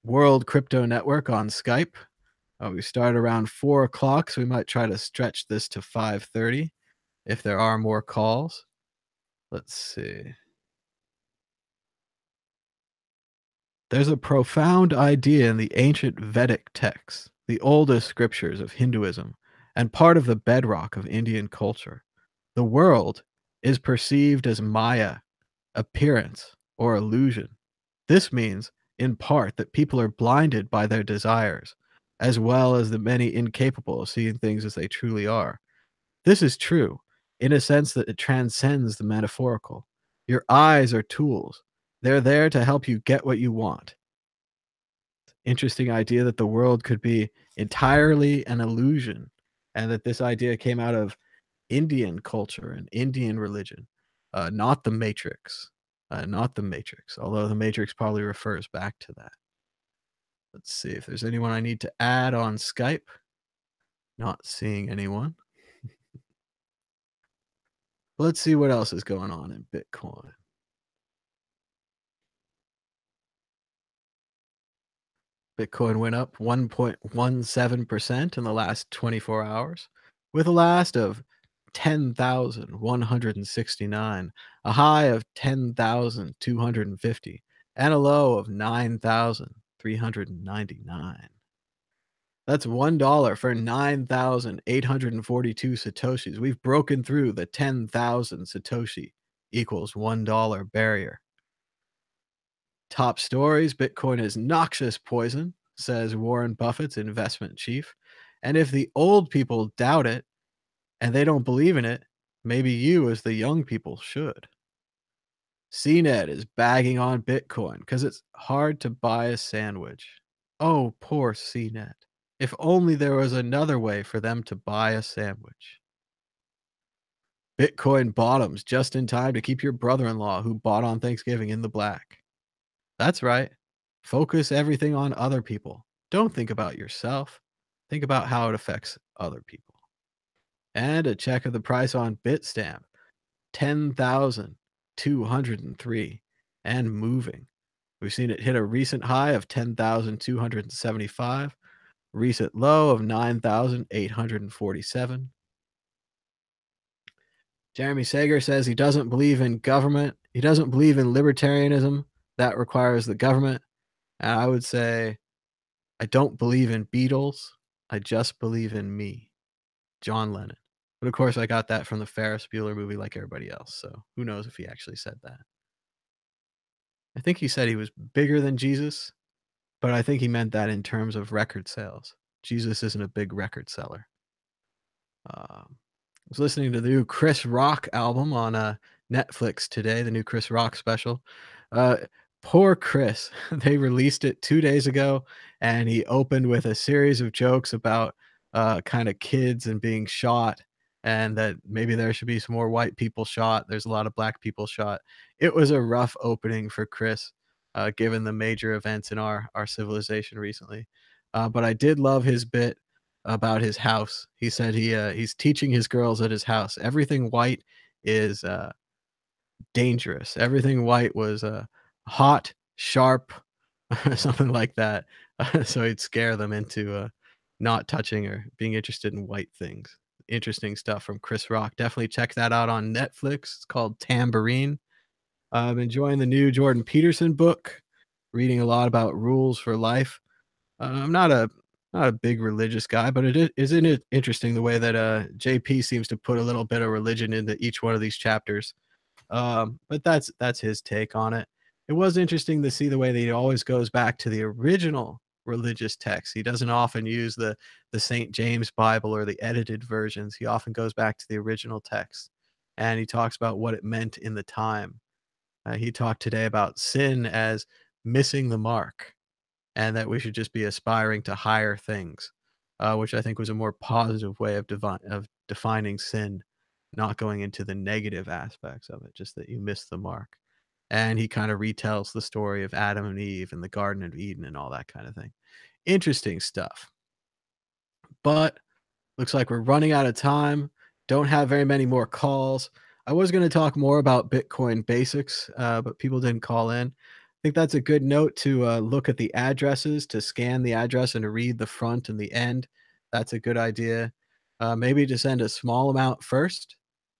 World Crypto Network on Skype. We start around 4 o'clock, so we might try to stretch this to 5:30 if there are more calls. Let's see. There's a profound idea in the ancient Vedic texts, the oldest scriptures of Hinduism, and part of the bedrock of Indian culture. The world is perceived as Maya, appearance, or illusion. This means, in part, that people are blinded by their desires, as well as the many incapable of seeing things as they truly are. This is true, in a sense that it transcends the metaphorical. Your eyes are tools. They're there to help you get what you want. Interesting idea that the world could be entirely an illusion, and that this idea came out of Indian culture and Indian religion, not the Matrix, not the Matrix, although the Matrix probably refers back to that. Let's see if there's anyone I need to add on Skype. Not seeing anyone. Let's see what else is going on in Bitcoin. Bitcoin went up 1.17% in the last 24 hours, with a last of 10,169, a high of 10,250, and a low of 9,399. That's $1 for 9,842 Satoshis. We've broken through the 10,000 Satoshi equals $1 barrier. Top stories, Bitcoin is noxious poison, says Warren Buffett's investment chief. And if the old people doubt it and they don't believe in it, maybe you, as the young people, should. CNET is bagging on Bitcoin because it's hard to buy a sandwich. Oh, poor CNET. If only there was another way for them to buy a sandwich. Bitcoin bottoms just in time to keep your brother-in-law who bought on Thanksgiving in the black. That's right. Focus everything on other people. Don't think about yourself. Think about how it affects other people. And a check of the price on Bitstamp. 10,000. 203 and moving. We've seen it hit a recent high of 10,275, recent low of 9,847. Jeremy Sager says he doesn't believe in government. He doesn't believe in libertarianism. That requires the government. And I would say, I don't believe in Beatles. I just believe in me, John Lennon. But of course, I got that from the Ferris Bueller movie like everybody else. So who knows if he actually said that. I think he said he was bigger than Jesus, but I think he meant that in terms of record sales. Jesus isn't a big record seller. I was listening to the new Chris Rock album on Netflix today, the new Chris Rock special. Uh, Poor Chris. They released it 2 days ago, and he opened with a series of jokes about kind of kids and being shot, and that maybe there should be some more white people shot. There's a lot of black people shot. It was a rough opening for Chris, given the major events in our civilization recently. But I did love his bit about his house. He said he's teaching his girls at his house. Everything white is dangerous. Everything white was hot, sharp, something like that. So he'd scare them into not touching or being interested in white things. Interesting stuff from Chris Rock. Definitely check that out on Netflix. It's called Tambourine. I'm enjoying the new Jordan Peterson book, reading a lot about rules for life. I'm not a big religious guy, but isn't it interesting the way that JP seems to put a little bit of religion into each one of these chapters. But that's his take on it. It was interesting to see the way that he always goes back to the original religious text. He doesn't often use the St. James Bible or the edited versions. He often goes back to the original text, and he talks about what it meant in the time. He talked today about sin as missing the mark, and that we should just be aspiring to higher things, which I think was a more positive way of defining sin, not going into the negative aspects of it, just that you miss the mark. And he kind of retells the story of Adam and Eve and the Garden of Eden and all that kind of thing. Interesting stuff. But looks like we're running out of time. Don't have very many more calls. I was going to talk more about Bitcoin basics, but people didn't call in. I think that's a good note to look at the addresses, to scan the address and to read the front and the end. That's a good idea. Maybe to send a small amount first.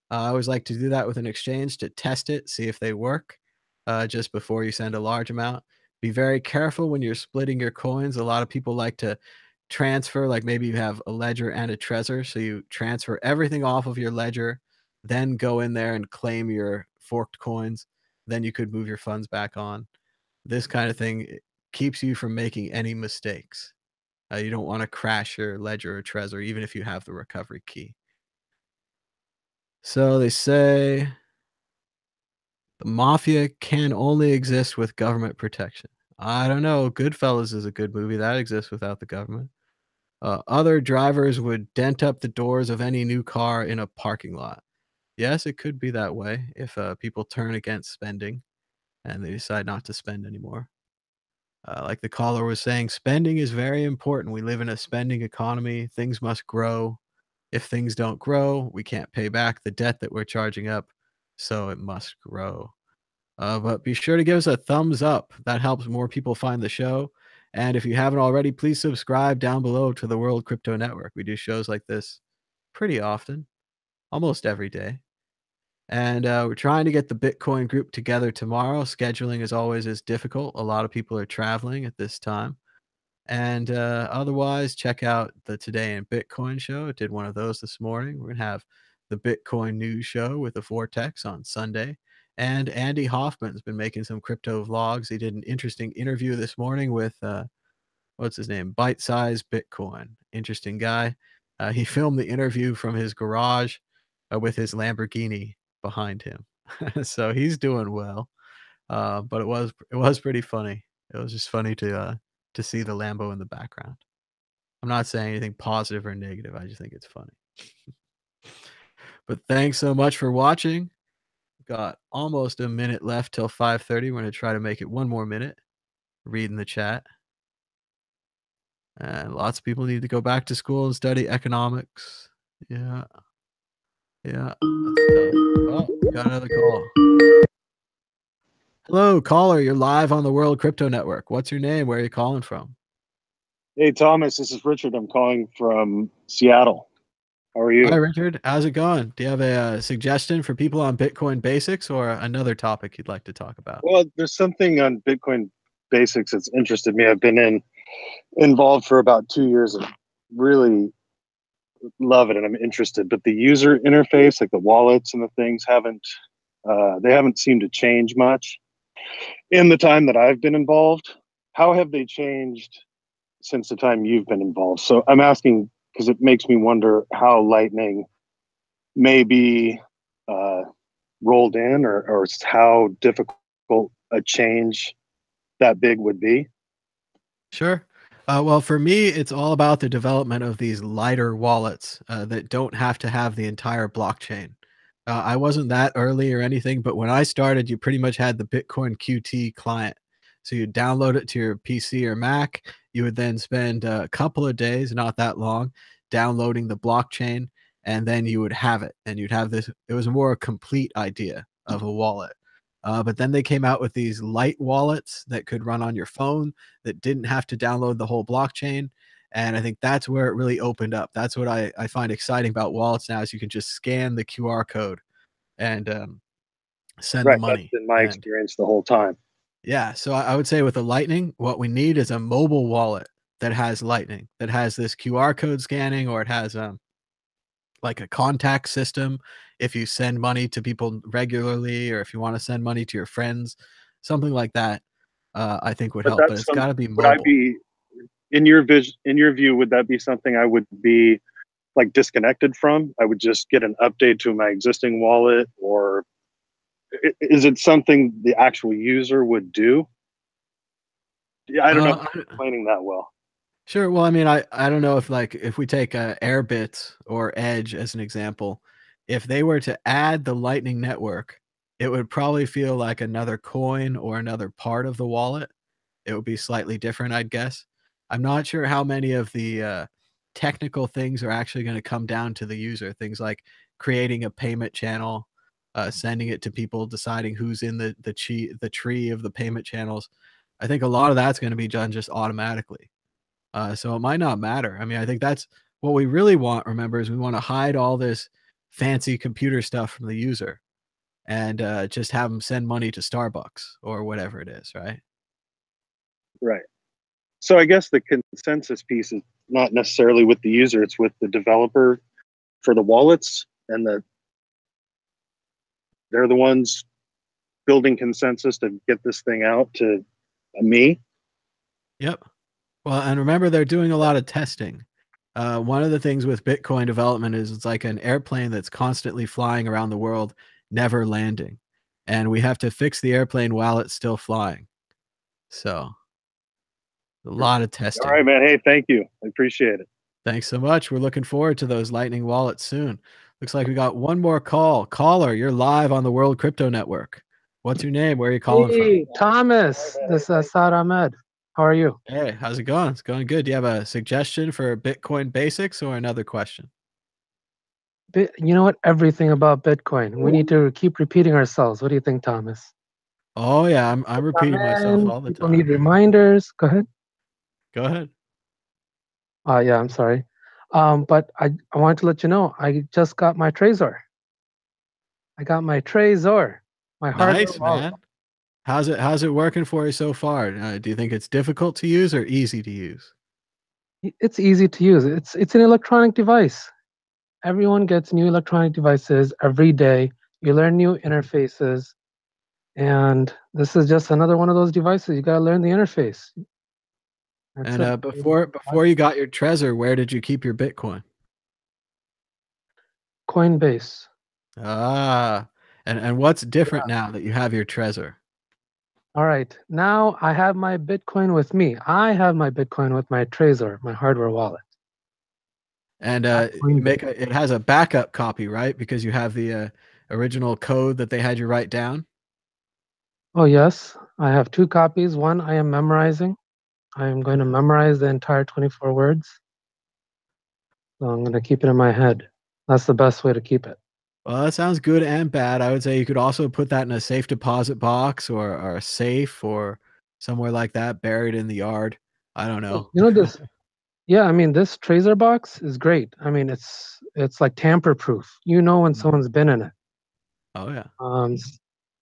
I always like to do that with an exchange to test it, see if they work, just before you send a large amount. Be very careful when you're splitting your coins. A lot of people like to transfer, like maybe you have a ledger and a Trezor, so you transfer everything off of your ledger, then go in there and claim your forked coins. Then you could move your funds back on. This kind of thing keeps you from making any mistakes. You don't want to crash your ledger or Trezor, even if you have the recovery key. So they say the mafia can only exist with government protection. I don't know. Goodfellas is a good movie that exists without the government. Other drivers would dent up the doors of any new car in a parking lot. Yes, it could be that way if people turn against spending and they decide not to spend anymore. Like the caller was saying, spending is very important. We live in a spending economy. Things must grow. If things don't grow, we can't pay back the debt that we're charging up, so it must grow. But be sure to give us a thumbs up. That helps more people find the show. And if you haven't already, please subscribe down below to the World Crypto Network. We do shows like this pretty often, almost every day. And we're trying to get the Bitcoin group together tomorrow. Scheduling, as always, is difficult. A lot of people are traveling at this time. And otherwise, check out the Today in Bitcoin show. I did one of those this morning. We're going to have the Bitcoin news show with the Vortex on Sunday. And Andy Hoffman's been making some crypto vlogs. He did an interesting interview this morning with, what's his name? Bite Size Bitcoin. Interesting guy. He filmed the interview from his garage with his Lamborghini behind him. So he's doing well. But it was pretty funny. It was just funny to see the Lambo in the background. I'm not saying anything positive or negative. I just think it's funny. But thanks so much for watching. Got almost a minute left till 5:30. We're going to try to make it one more minute. Reading the chat. And lots of people need to go back to school and study economics. Yeah. Yeah. That's tough. Oh, got another call. Hello, caller. You're live on the World Crypto Network. What's your name? Where are you calling from? Hey, Thomas, this is Richard. I'm calling from Seattle. How are Hi, you? Richard. How's it going? Do you have a suggestion for people on Bitcoin basics or another topic you'd like to talk about? Well, there's something on Bitcoin basics that's interested me. I've been involved for about 2 years and really love it, and I'm interested. But the user interface, like the wallets and the things, haven't seemed to change much in the time that I've been involved. How have they changed since the time you've been involved? So I'm asking because it makes me wonder how Lightning may be uh, rolled in, or how difficult a change that big would be. Sure. Well, for me, it's all about the development of these lighter wallets that don't have to have the entire blockchain. I wasn't that early or anything, but when I started, you pretty much had the Bitcoin QT client. So you download it to your PC or Mac. You would then spend a couple of days, not that long, downloading the blockchain, and then you would have it. And you'd have this, it was a more complete idea of a wallet. But then they came out with these light wallets that could run on your phone that didn't have to download the whole blockchain. And I think that's where it really opened up. That's what I find exciting about wallets now is you can just scan the QR code and send the Right, that's money. been my And experience the whole time. yeah, so I would say with the Lightning, what we need is a mobile wallet that has Lightning, that has this QR code scanning, or it has like a contact system if you send money to people regularly, or if you want to send money to your friends, something like that. I think would But help, but that's it's some. got to be Would I mobile. be in your vision? In your view, would that be something I would be like disconnected from? I would just get an update to my existing wallet, or is it something the actual user would do? Yeah, I don't know if I'm I explaining that well. Sure. Well, I mean, I don't know if like if we take Airbit or Edge as an example, if they were to add the Lightning Network, it would probably feel like another coin or another part of the wallet. It would be slightly different, I'd guess. I'm not sure how many of the technical things are actually going to come down to the user. Things like creating a payment channel, sending it to people, deciding who's in the tree of the payment channels. I think a lot of that's going to be done just automatically. So it might not matter. I mean, I think that's what we really want, remember, is we want to hide all this fancy computer stuff from the user and just have them send money to Starbucks or whatever it is, right? Right. So I guess the consensus piece is not necessarily with the user; it's with the developer for the wallets, and they're the ones building consensus to get this thing out to me. Yep. Well, and remember, they're doing a lot of testing. One of the things with Bitcoin development is it's like an airplane that's constantly flying around the world, never landing. And we have to fix the airplane while it's still flying. So, a lot of All right, testing. man. Hey, thank you. I appreciate it. Thanks so much. We're looking forward to those Lightning wallets soon. Looks like we got one more call. Caller, you're live on the World Crypto Network. What's your name? Where are you calling from? Hey, Thomas, this is Asad Ahmed. How are you? Hey, how's it going? It's going good. Do you have a suggestion for Bitcoin basics or another question? You know what? Everything about Bitcoin. We need to keep repeating ourselves. What do you think, Thomas? Oh yeah, I'm repeating myself Amen. all the People need time. reminders. Go ahead. Go ahead. Yeah, I'm sorry. But I wanted to let you know I just got my Trezor. I got my Trezor, my hardware Nice, wallet. man. How's it working for you so far? Do you think it's difficult to use or easy to use? It's easy to use. It's an electronic device. Everyone gets new electronic devices every day. You learn new interfaces, and this is just another one of those devices. You got to learn the interface. That's And it. before you got your Trezor, where did you keep your Bitcoin? Coinbase. Ah, and what's different now that you have your Trezor? All right. Now I have my Bitcoin with me. I have my Bitcoin with my Trezor, my hardware wallet. And At you Coinbase. it has a backup copy, right? Because you have the original code that they had you write down. Oh, yes. I have two copies. One I am memorizing. I am going to memorize the entire 24 words. So I'm going to keep it in my head. That's the best way to keep it. Well, that sounds good and bad. I would say you could also put that in a safe deposit box or a safe or somewhere like that, buried in the yard. I don't You know. know this. Yeah, I mean this tracer box is great. I mean it's like tamper proof. You know when Mhm. someone's been in it. Oh yeah,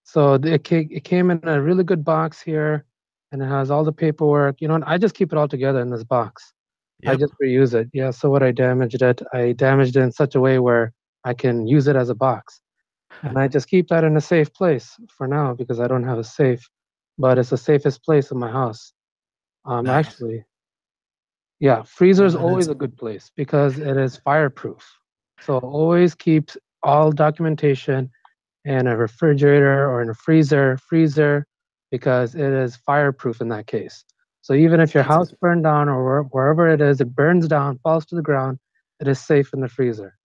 So it came in a really good box here, and it has all the paperwork. You know, and I just keep it all together in this box. I yep. just reuse it. Yeah. So what I damaged it in such a way where I can use it as a box, and I just keep that in a safe place for now because I don't have a safe, but it's the safest place in my house. Nice. Actually, yeah, freezer is always That's a good place because it is fireproof. So always keep all documentation in a refrigerator or in a freezer, because it is fireproof in that case. So even if your that's house burned down or wherever it is, it burns down, falls to the ground, it is safe in the freezer.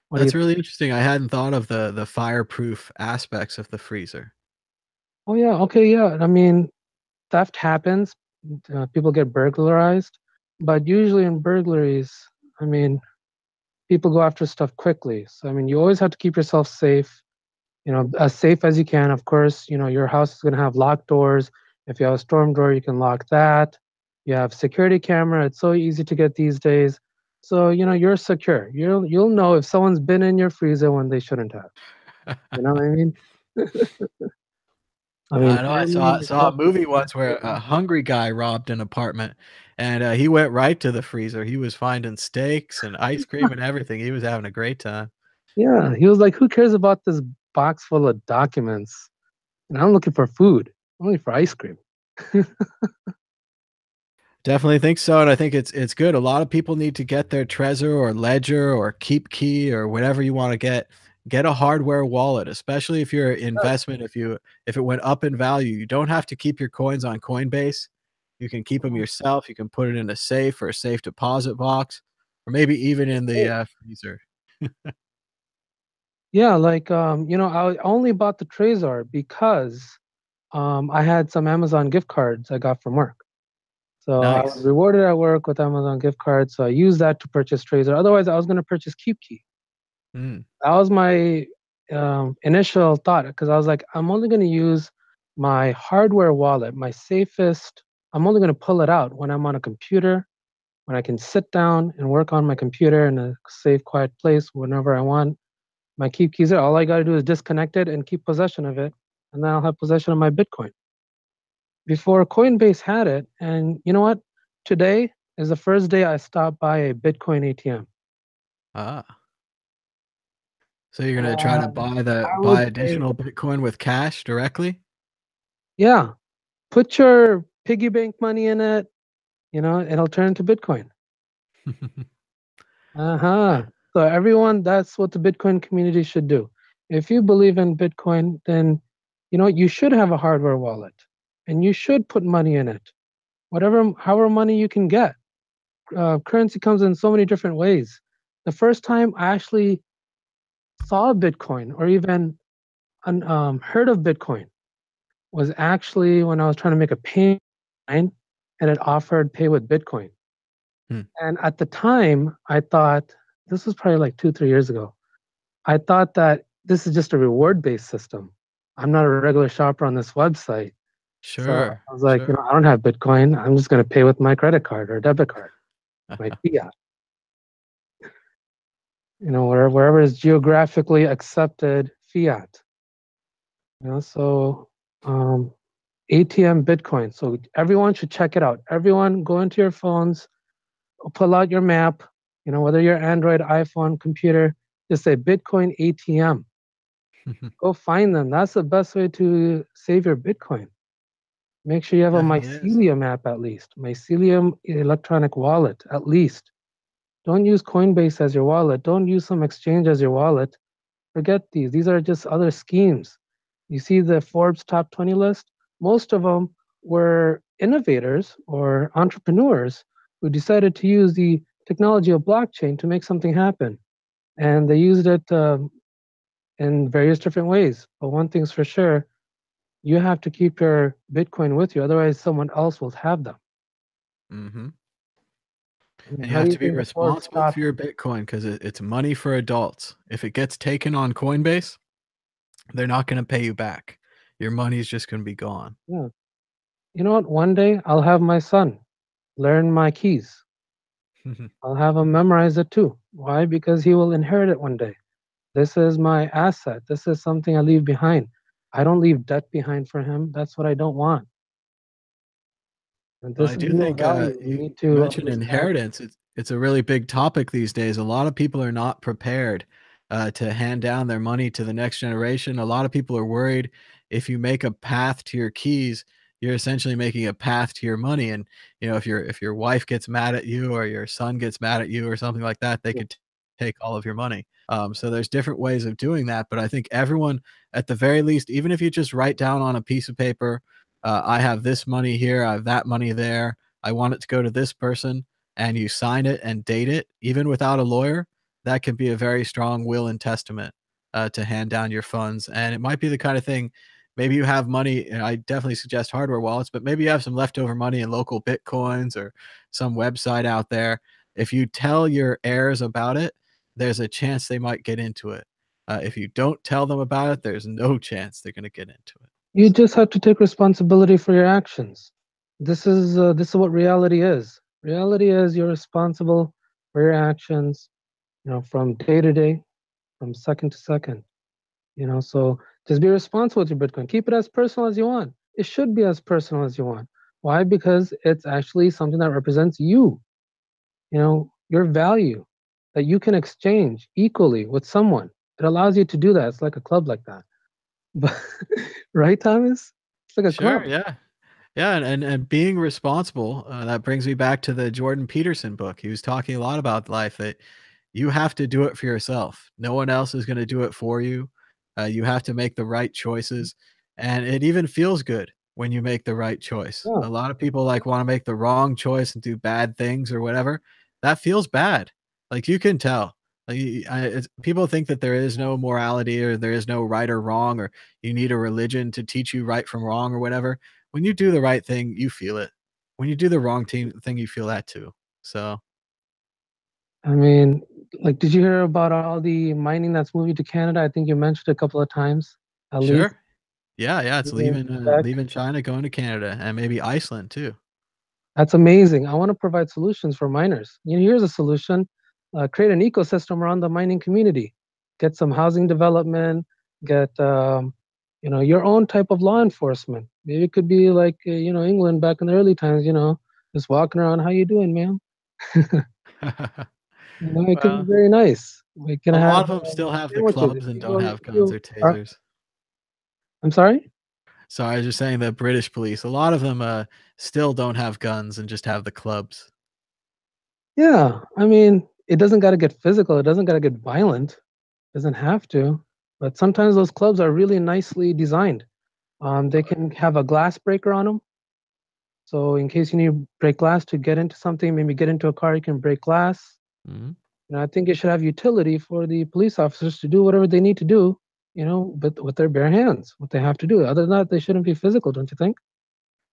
What do you that's think? really interesting. I hadn't thought of the fireproof aspects of the freezer. Oh yeah, okay, yeah. I mean, theft happens. People get burglarized, but usually in burglaries, I mean, people go after stuff quickly. So I mean, you always have to keep yourself safe, you know, as safe as you can. Of course, you know, your house is going to have locked doors. If you have a storm door, you can lock that. You have security camera. It's so easy to get these days. So, you know, you're secure. You'll know if someone's been in your freezer when they shouldn't have. You know what I mean? I Yeah, mean, I know. I family, saw a myself, movie once where a hungry guy robbed an apartment, and he went right to the freezer. He was finding steaks and ice cream and everything. He was having a great time. yeah, he was like, "Who cares about this box full of documents? And I'm looking for food. I'm looking for ice cream." Definitely think so, and I think it's good. A lot of people need to get their Trezor or Ledger or Keep Key or whatever you want to get a hardware wallet, especially if your investment, if it went up in value, you don't have to keep your coins on Coinbase. You can keep them yourself. You can put it in a safe or a safe deposit box, or maybe even in the freezer. Yeah, like you know, I only bought the Trezor because I had some Amazon gift cards I got from work. So I was Nice. rewarded at work with Amazon gift cards, so I used that to purchase Trezor. Otherwise, I was going to purchase KeepKey. Mm, That was my initial thought because I was like, I'm only going to use my hardware wallet, my safest. I'm only going to pull it out when I'm on a computer, when I can sit down and work on my computer in a safe, quiet place whenever I want. My keep keys are all I got to do is disconnect it and keep possession of it, and then I'll have possession of my Bitcoin. Before Coinbase had it, and you know what? Today is the first day I stopped by a Bitcoin ATM. ah. So you're gonna try to And buy I would buy say, additional Bitcoin with cash directly? yeah, put your piggy bank money in it, you know, it'll turn into Bitcoin. Uh-huh. So everyone, that's what the Bitcoin community should do. If you believe in Bitcoin, then you know you should have a hardware wallet and you should put money in it. Whatever, however money you can get. Currency comes in so many different ways. The first time I actually saw Bitcoin or even heard of Bitcoin was actually when I was trying to make a payment and it offered pay with Bitcoin. Hmm, And at the time, I thought this was probably like 2, 3 years ago. I thought that this is just a reward based system. I'm not a regular shopper on this website. So sure, I was like, you know, sure. I don't have Bitcoin. I'm just going to pay with my credit card or debit card, my fiat. You know, wherever is geographically accepted fiat. You know, so ATM Bitcoin. So everyone should check it out. Everyone go into your phones, pull out your map, you know, whether you're Android, iPhone, computer, just say Bitcoin ATM. Go find them. That's the best way to save your Bitcoin. Make sure you have a Definitely is. mycelium app at least, mycelium electronic wallet at least. Don't use Coinbase as your wallet. Don't use some exchange as your wallet. Forget these. These are just other schemes. You see the Forbes top 20 list? Most of them were innovators or entrepreneurs who decided to use the technology of blockchain to make something happen. And they used it in various different ways. But one thing's for sure, you have to keep your Bitcoin with you. Otherwise, someone else will have them. Mhm. And you How have do you to be think the courts responsible stop? for your Bitcoin because it's money for adults. If it gets taken on Coinbase, they're not going to pay you back. Your money is just going to be gone. Yeah. You know what? One day I'll have my son learn my keys. I'll have him memorize it too. Why? Because he will inherit it one day. This is my asset. This is something I leave behind. I don't leave debt behind for him. That's what I don't want. And Well, this I is do real think value. We you need to mentioned understand. inheritance. It's a really big topic these days. A lot of people are not prepared to hand down their money to the next generation. A lot of people are worried if you make a path to your keys, you're essentially making a path to your money. And if your wife gets mad at you or your son gets mad at you or something like that, they could take all of your money. So there's different ways of doing that. But I think everyone, at the very least, even if you just write down on a piece of paper, I have this money here, I have that money there, I want it to go to this person, and you sign it and date it, even without a lawyer, that can be a very strong will and testament to hand down your funds. And it might be the kind of thing, maybe you have money, and I definitely suggest hardware wallets, but maybe you have some leftover money in local Bitcoins or some website out there. If you tell your heirs about it, there's a chance they might get into it. If you don't tell them about it, there's no chance they're going to get into it. You just have to take responsibility for your actions. This is what reality is. Reality is you're responsible for your actions, from day to day, from second to second. So just be responsible with your Bitcoin. Keep it as personal as you want. It should be as personal as you want. Why? Because it's actually something that represents you, your value that you can exchange equally with someone. It allows you to do that. It's like a club like that. But right, Thomas? It's like a Sure, club. yeah. Yeah, and being responsible, that brings me back to the Jordan Peterson book. He was talking a lot about life, that you have to do it for yourself. No one else is gonna do it for you. You have to make the right choices, and it even feels good when you make the right choice. Yeah. A lot of people, like, wanna make the wrong choice and do bad things or whatever. That feels bad. Like, you can tell. Like, it's people think that there is no morality or there is no right or wrong, or you need a religion to teach you right from wrong or whatever. When you do the right thing, you feel it. When you do the wrong thing, you feel that too. So, I mean, like, did you hear about all the mining that's moving to Canada? I think you mentioned a couple of times, at least. sure. Yeah, yeah, it's Even in Quebec. leaving China, going to Canada, and maybe Iceland too. That's amazing. I want to provide solutions for miners. Here's a solution: create an ecosystem around the mining community. Get some housing development. Get your own type of law enforcement. Maybe it could be like England back in the early times. Just walking around. How you doing, man? It could be Well, very nice. We can a have lot of them still have the sandwiches. clubs and don't People, have guns you or are, tasers. I'm sorry. So I was just saying the British police, a lot of them, still don't have guns and just have the clubs. Yeah, I mean, it doesn't got to get physical. It doesn't got to get violent. It doesn't have to. But sometimes those clubs are really nicely designed. They can have a glass breaker on them. So in case you need to break glass to get into something, maybe get into a car, you can break glass. Mhm. I think it should have utility for the police officers to do whatever they need to do, but with their bare hands, what they have to do. Other than that, they shouldn't be physical, don't you think?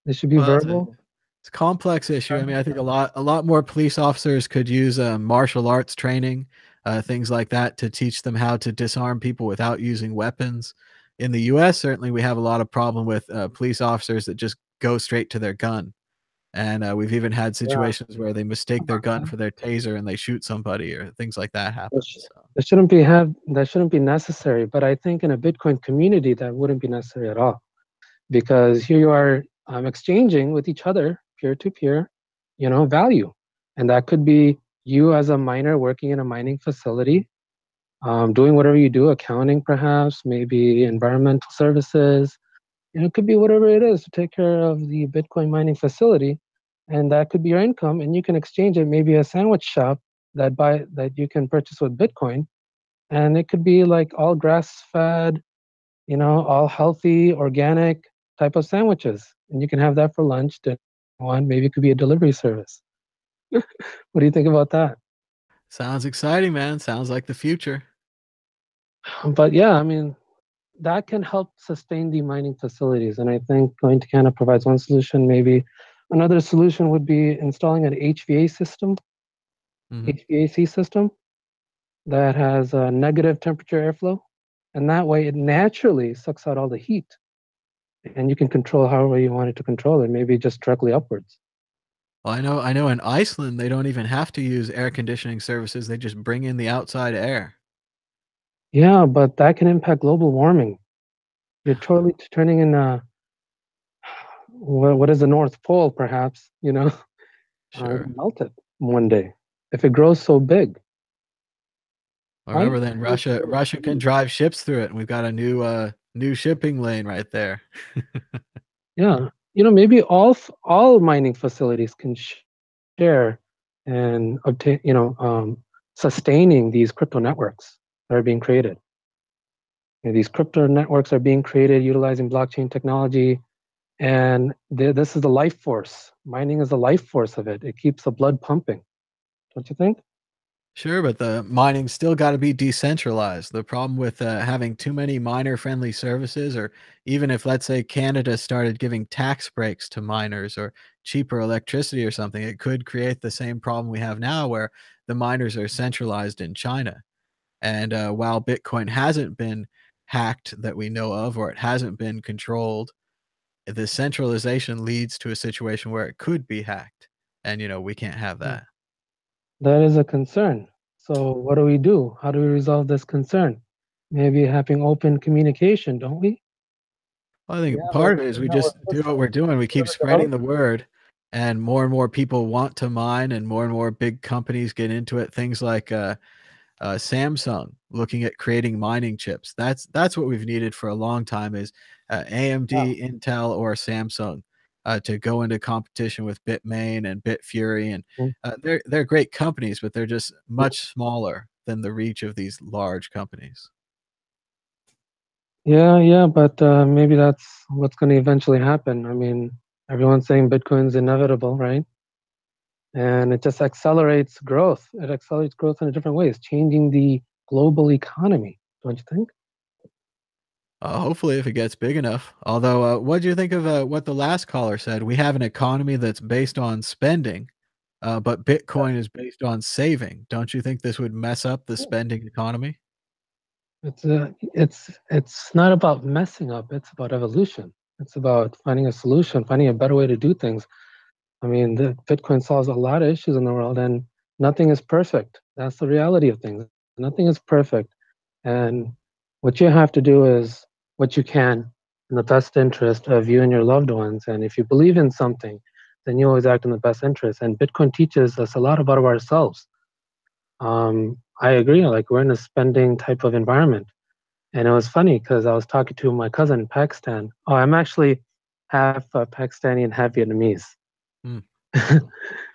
They should be Well, verbal. it's a complex issue. I mean, I think a lot more police officers could use, martial arts training, things like that to teach them how to disarm people without using weapons. In the US, certainly, we have a lot of problem with, police officers that just go straight to their gun, and, we've even had Yeah. situations where they mistake their gun for their taser and they shoot somebody or things like that happen, so. That shouldn't be necessary. But I think in a Bitcoin community, that wouldn't be necessary at all, because here you are exchanging with each other, peer to peer, value, and that could be you as a miner working in a mining facility, doing whatever you do, accounting perhaps, maybe environmental services. It could be whatever it is to take care of the Bitcoin mining facility, and that could be your income, and you can exchange it, maybe a sandwich shop that you can purchase with Bitcoin, and it could be like all grass fed, all healthy, organic type of sandwiches, and you can have that for lunch. Dinner, one maybe it could be a delivery service. What do you think about that? Sounds exciting, man, sounds like the future. But yeah, I mean, that can help sustain the mining facilities. And I think going to Canada provides one solution. Maybe another solution would be installing an HVA system HVAC system that has a negative temperature airflow, and that way it naturally sucks out all the heat, and you can control however you want it to control it, maybe just directly upwards. Well, I know in Iceland they don't even have to use air conditioning services. They just bring in the outside air. Yeah, but that can impact global warming. You're totally turning in what is the North Pole, perhaps, Sure. melt it one day if it grows so big. Or Why remember not then make Russia can drive ships through it, and we've got a new shipping lane right there. Yeah, maybe all mining facilities can share and obtain, sustaining these crypto networks that are being created. These crypto networks are being created utilizing blockchain technology, and this is the life force. Mining is the life force of it. It keeps the blood pumping, don't you think? Sure, but the mining's still got to be decentralized. The problem with having too many miner-friendly services, or even if, let's say, Canada started giving tax breaks to miners or cheaper electricity or something, it could create the same problem we have now, where the miners are centralized in China. And while Bitcoin hasn't been hacked that we know of, or it hasn't been controlled, the centralization leads to a situation where it could be hacked, and we can't have Hmm. that. That is a concern. So what do we do? How do we resolve this concern? Maybe having open communication, don't we? Well, I think Yeah, part of it is the we network just do what we're doing. We keep service spreading the development. word, and more people want to mine, and more big companies get into it. Things like Samsung looking at creating mining chips. That's what we've needed for a long time is Yeah. AMD, Intel, or Samsung to go into competition with Bitmain and Bitfury, and Mm. they're great companies, but they're just much smaller than the reach of these large companies. Yeah, but maybe that's what's going to eventually happen. I mean, everyone's saying Bitcoin's inevitable, right? And it just accelerates growth. It accelerates growth in a different ways, changing the global economy, don't you think? Hopefully, if it gets big enough. Although, what do you think of what the last caller said? We have an economy that's based on spending, but Bitcoin is based on saving. Don't you think this would mess up the spending economy? It's not about messing up. It's about evolution. It's about finding a solution, finding a better way to do things. I mean, the Bitcoin solves a lot of issues in the world, and nothing is perfect. That's the reality of things. Nothing is perfect, and what you have to do is what you can in the best interest of you and your loved ones. And if you believe in something, then you always act in the best interest. And Bitcoin teaches us a lot about ourselves. I agree. Like we're in a spending type of environment. And it was funny because I was talking to my cousin in Pakistan. Oh, I'm actually half Pakistani and half Vietnamese. Hmm.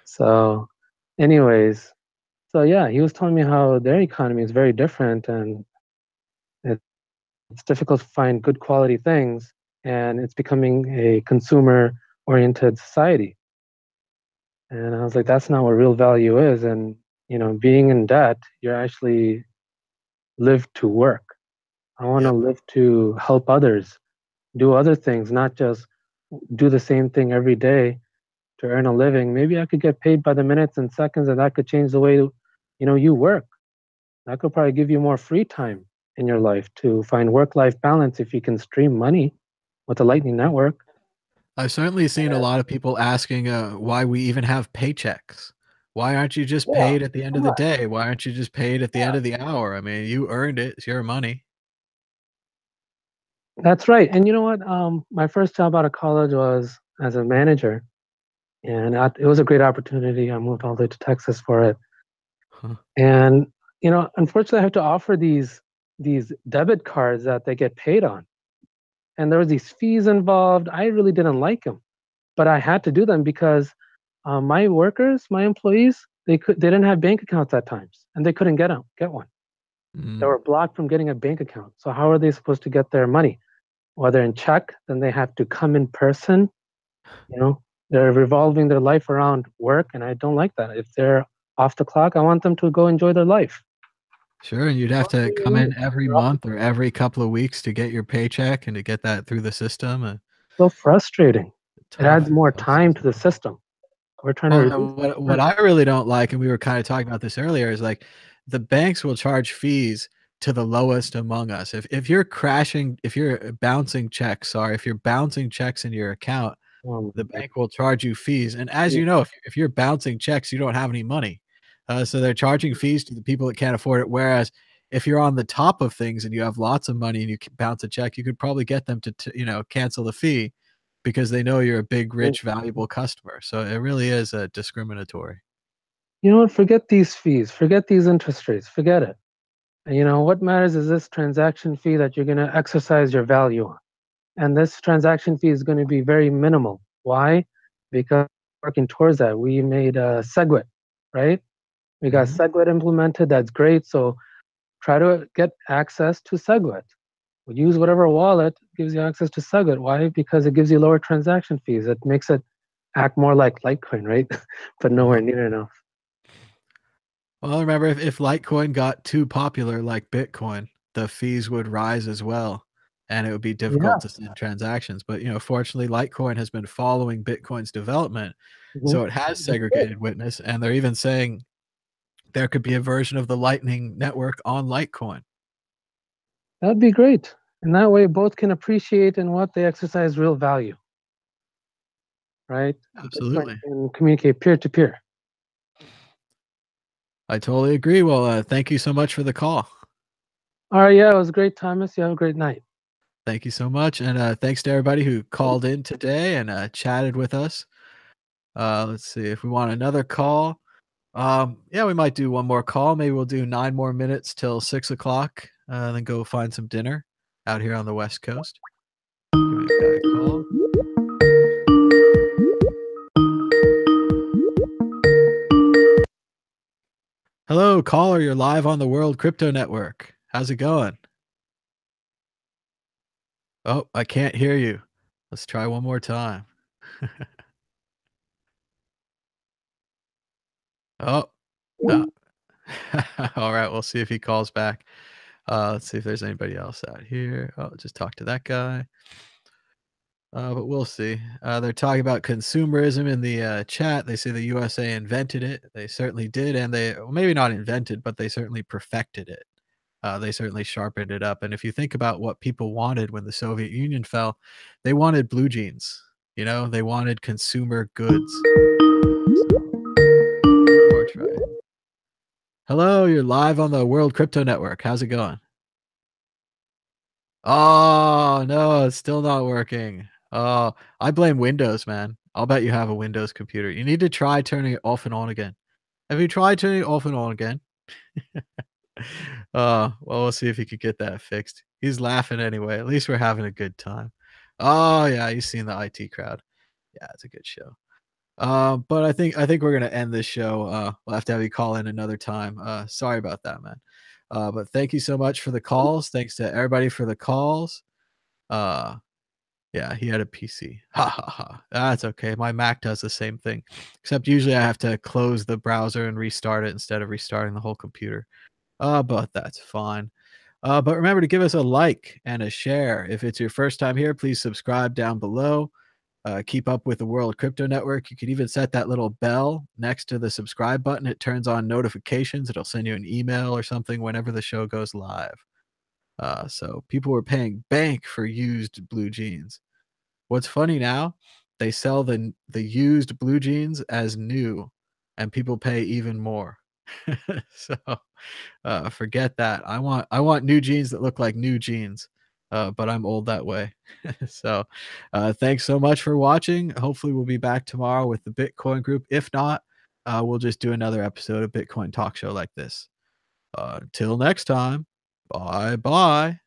So, anyways, so yeah, he was telling me how their economy is very different, and it's difficult to find good quality things, and it's becoming a consumer-oriented society. And I was like, that's not what real value is. And being in debt, you're actually live to work. I want to Yep. live to help others, do other things, not just do the same thing every day to earn a living. Maybe I could get paid by the minutes and seconds, and that could change the way you work. That could probably give you more free time in your life to find work-life balance if you can stream money with the Lightning Network. I've certainly seen a lot of people asking why we even have paychecks. Why aren't you just Yeah, paid at the end of come the on. day? Why aren't you just paid at the end of the hour? I mean, you earned it. It's your money. That's right. And you know what? My first job out of college was as a manager, and it was a great opportunity. I moved all the way to Texas for it. Huh. And unfortunately, I have to offer these debit cards that they get paid on, and there was these fees involved. I really didn't like them, but I had to do them because my workers, my employees, they didn't have bank accounts at times, and they couldn't get one. They Mm. were blocked from getting a bank account. So how are they supposed to get their money? Whether in check, then they have to come in person. You know, they're revolving their life around work, and I don't like that. If they're off the clock, I want them to go enjoy their life. Sure, and you'd Go have to enjoy your come in life. every You're off the month or every couple of weeks to get your paycheck and to get that through the system. So frustrating. It adds Tough, more tough time to the system. system. We're trying to reduce what I really don't like, and we were kind of talking about this earlier, is like the banks will charge fees to the lowest among us. If you're crashing, if you're bouncing checks, if you're bouncing checks in your account, the bank will charge you fees. And as you know, if you're bouncing checks, you don't have any money. So they're charging fees to the people that can't afford it. Whereas if you're on the top of things and you have lots of money and you can bounce a check, you could probably get them to cancel the fee because they know you're a big, rich, valuable customer. So it really is discriminatory. You know what? Forget these fees. Forget these interest rates. Forget it. What matters is this transaction fee that you're going to exercise your value on. And this transaction fee is going to be very minimal. Why? Because working towards that, we made SegWit, right? We got SegWit implemented. That's great. So try to get access to SegWit. Use whatever wallet gives you access to SegWit. Why? Because it gives you lower transaction fees. It makes it act more like Litecoin, right? But nowhere near enough. Well, remember, if Litecoin got too popular like Bitcoin, the fees would rise as well, and it would be difficult to send transactions. But fortunately, Litecoin has been following Bitcoin's development, so it has segregated witness, and they're even saying there could be a version of the Lightning Network on Litecoin. That'd be great, and that way both can appreciate in what they exercise real value, right? Absolutely, Bitcoin can communicate peer to peer. I totally agree. Well, thank you so much for the call. All right, yeah, it was great, Thomas. You have a great night. Thank you so much, and thanks to everybody who called in today and chatted with us. Let's see if we want another call. Yeah, we might do one more call. Maybe we'll do 9 more minutes till 6 o'clock, then go find some dinner out here on the West Coast. Give me a guy a call. Hello, caller. You're live on the World Crypto Network. How's it going? Oh, I can't hear you. Let's try one more time. Oh, no. All right, we'll see if he calls back. Let's see if there's anybody else out here. Oh, just talk to that guy. But we'll see. They're talking about consumerism in the chat. They say the USA invented it. They certainly did, and maybe not invented, but they certainly perfected it. They certainly sharpened it up. And if you think about what people wanted when the Soviet Union fell, they wanted blue jeans. They wanted consumer goods. More try. Hello, you're live on the World Crypto Network. How's it going? Oh, no, it's still not working. Oh, I blame Windows, man. I'll bet you have a Windows computer. You need to try turning it off and on again. Have you tried turning it off and on again? Well, we'll see if he could get that fixed. He's laughing anyway. At least we're having a good time. Oh, yeah, you've seen the IT crowd. Yeah, it's a good show. But I think we're gonna end this show. We'll have to have you call in another time. Sorry about that, man. But thank you so much for the calls. Thanks to everybody for the calls. Yeah, he had a PC. Ha ha ha. That's okay. My Mac does the same thing, except usually I have to close the browser and restart it instead of restarting the whole computer. But that's fine. But remember to give us a like and a share. If it's your first time here, please subscribe down below. Keep up with the World Crypto Network. You could even set that little bell next to the subscribe button. It turns on notifications. It'll send you an email or something whenever the show goes live. So people were paying bank for used blue jeans. What's funny now, they sell the used blue jeans as new, and people pay even more. So forget that. I want new jeans that look like new jeans. But I'm old that way. So thanks so much for watching. Hopefully we'll be back tomorrow with the Bitcoin group. If not, we'll just do another episode of Bitcoin Talk Show like this. Till next time, bye.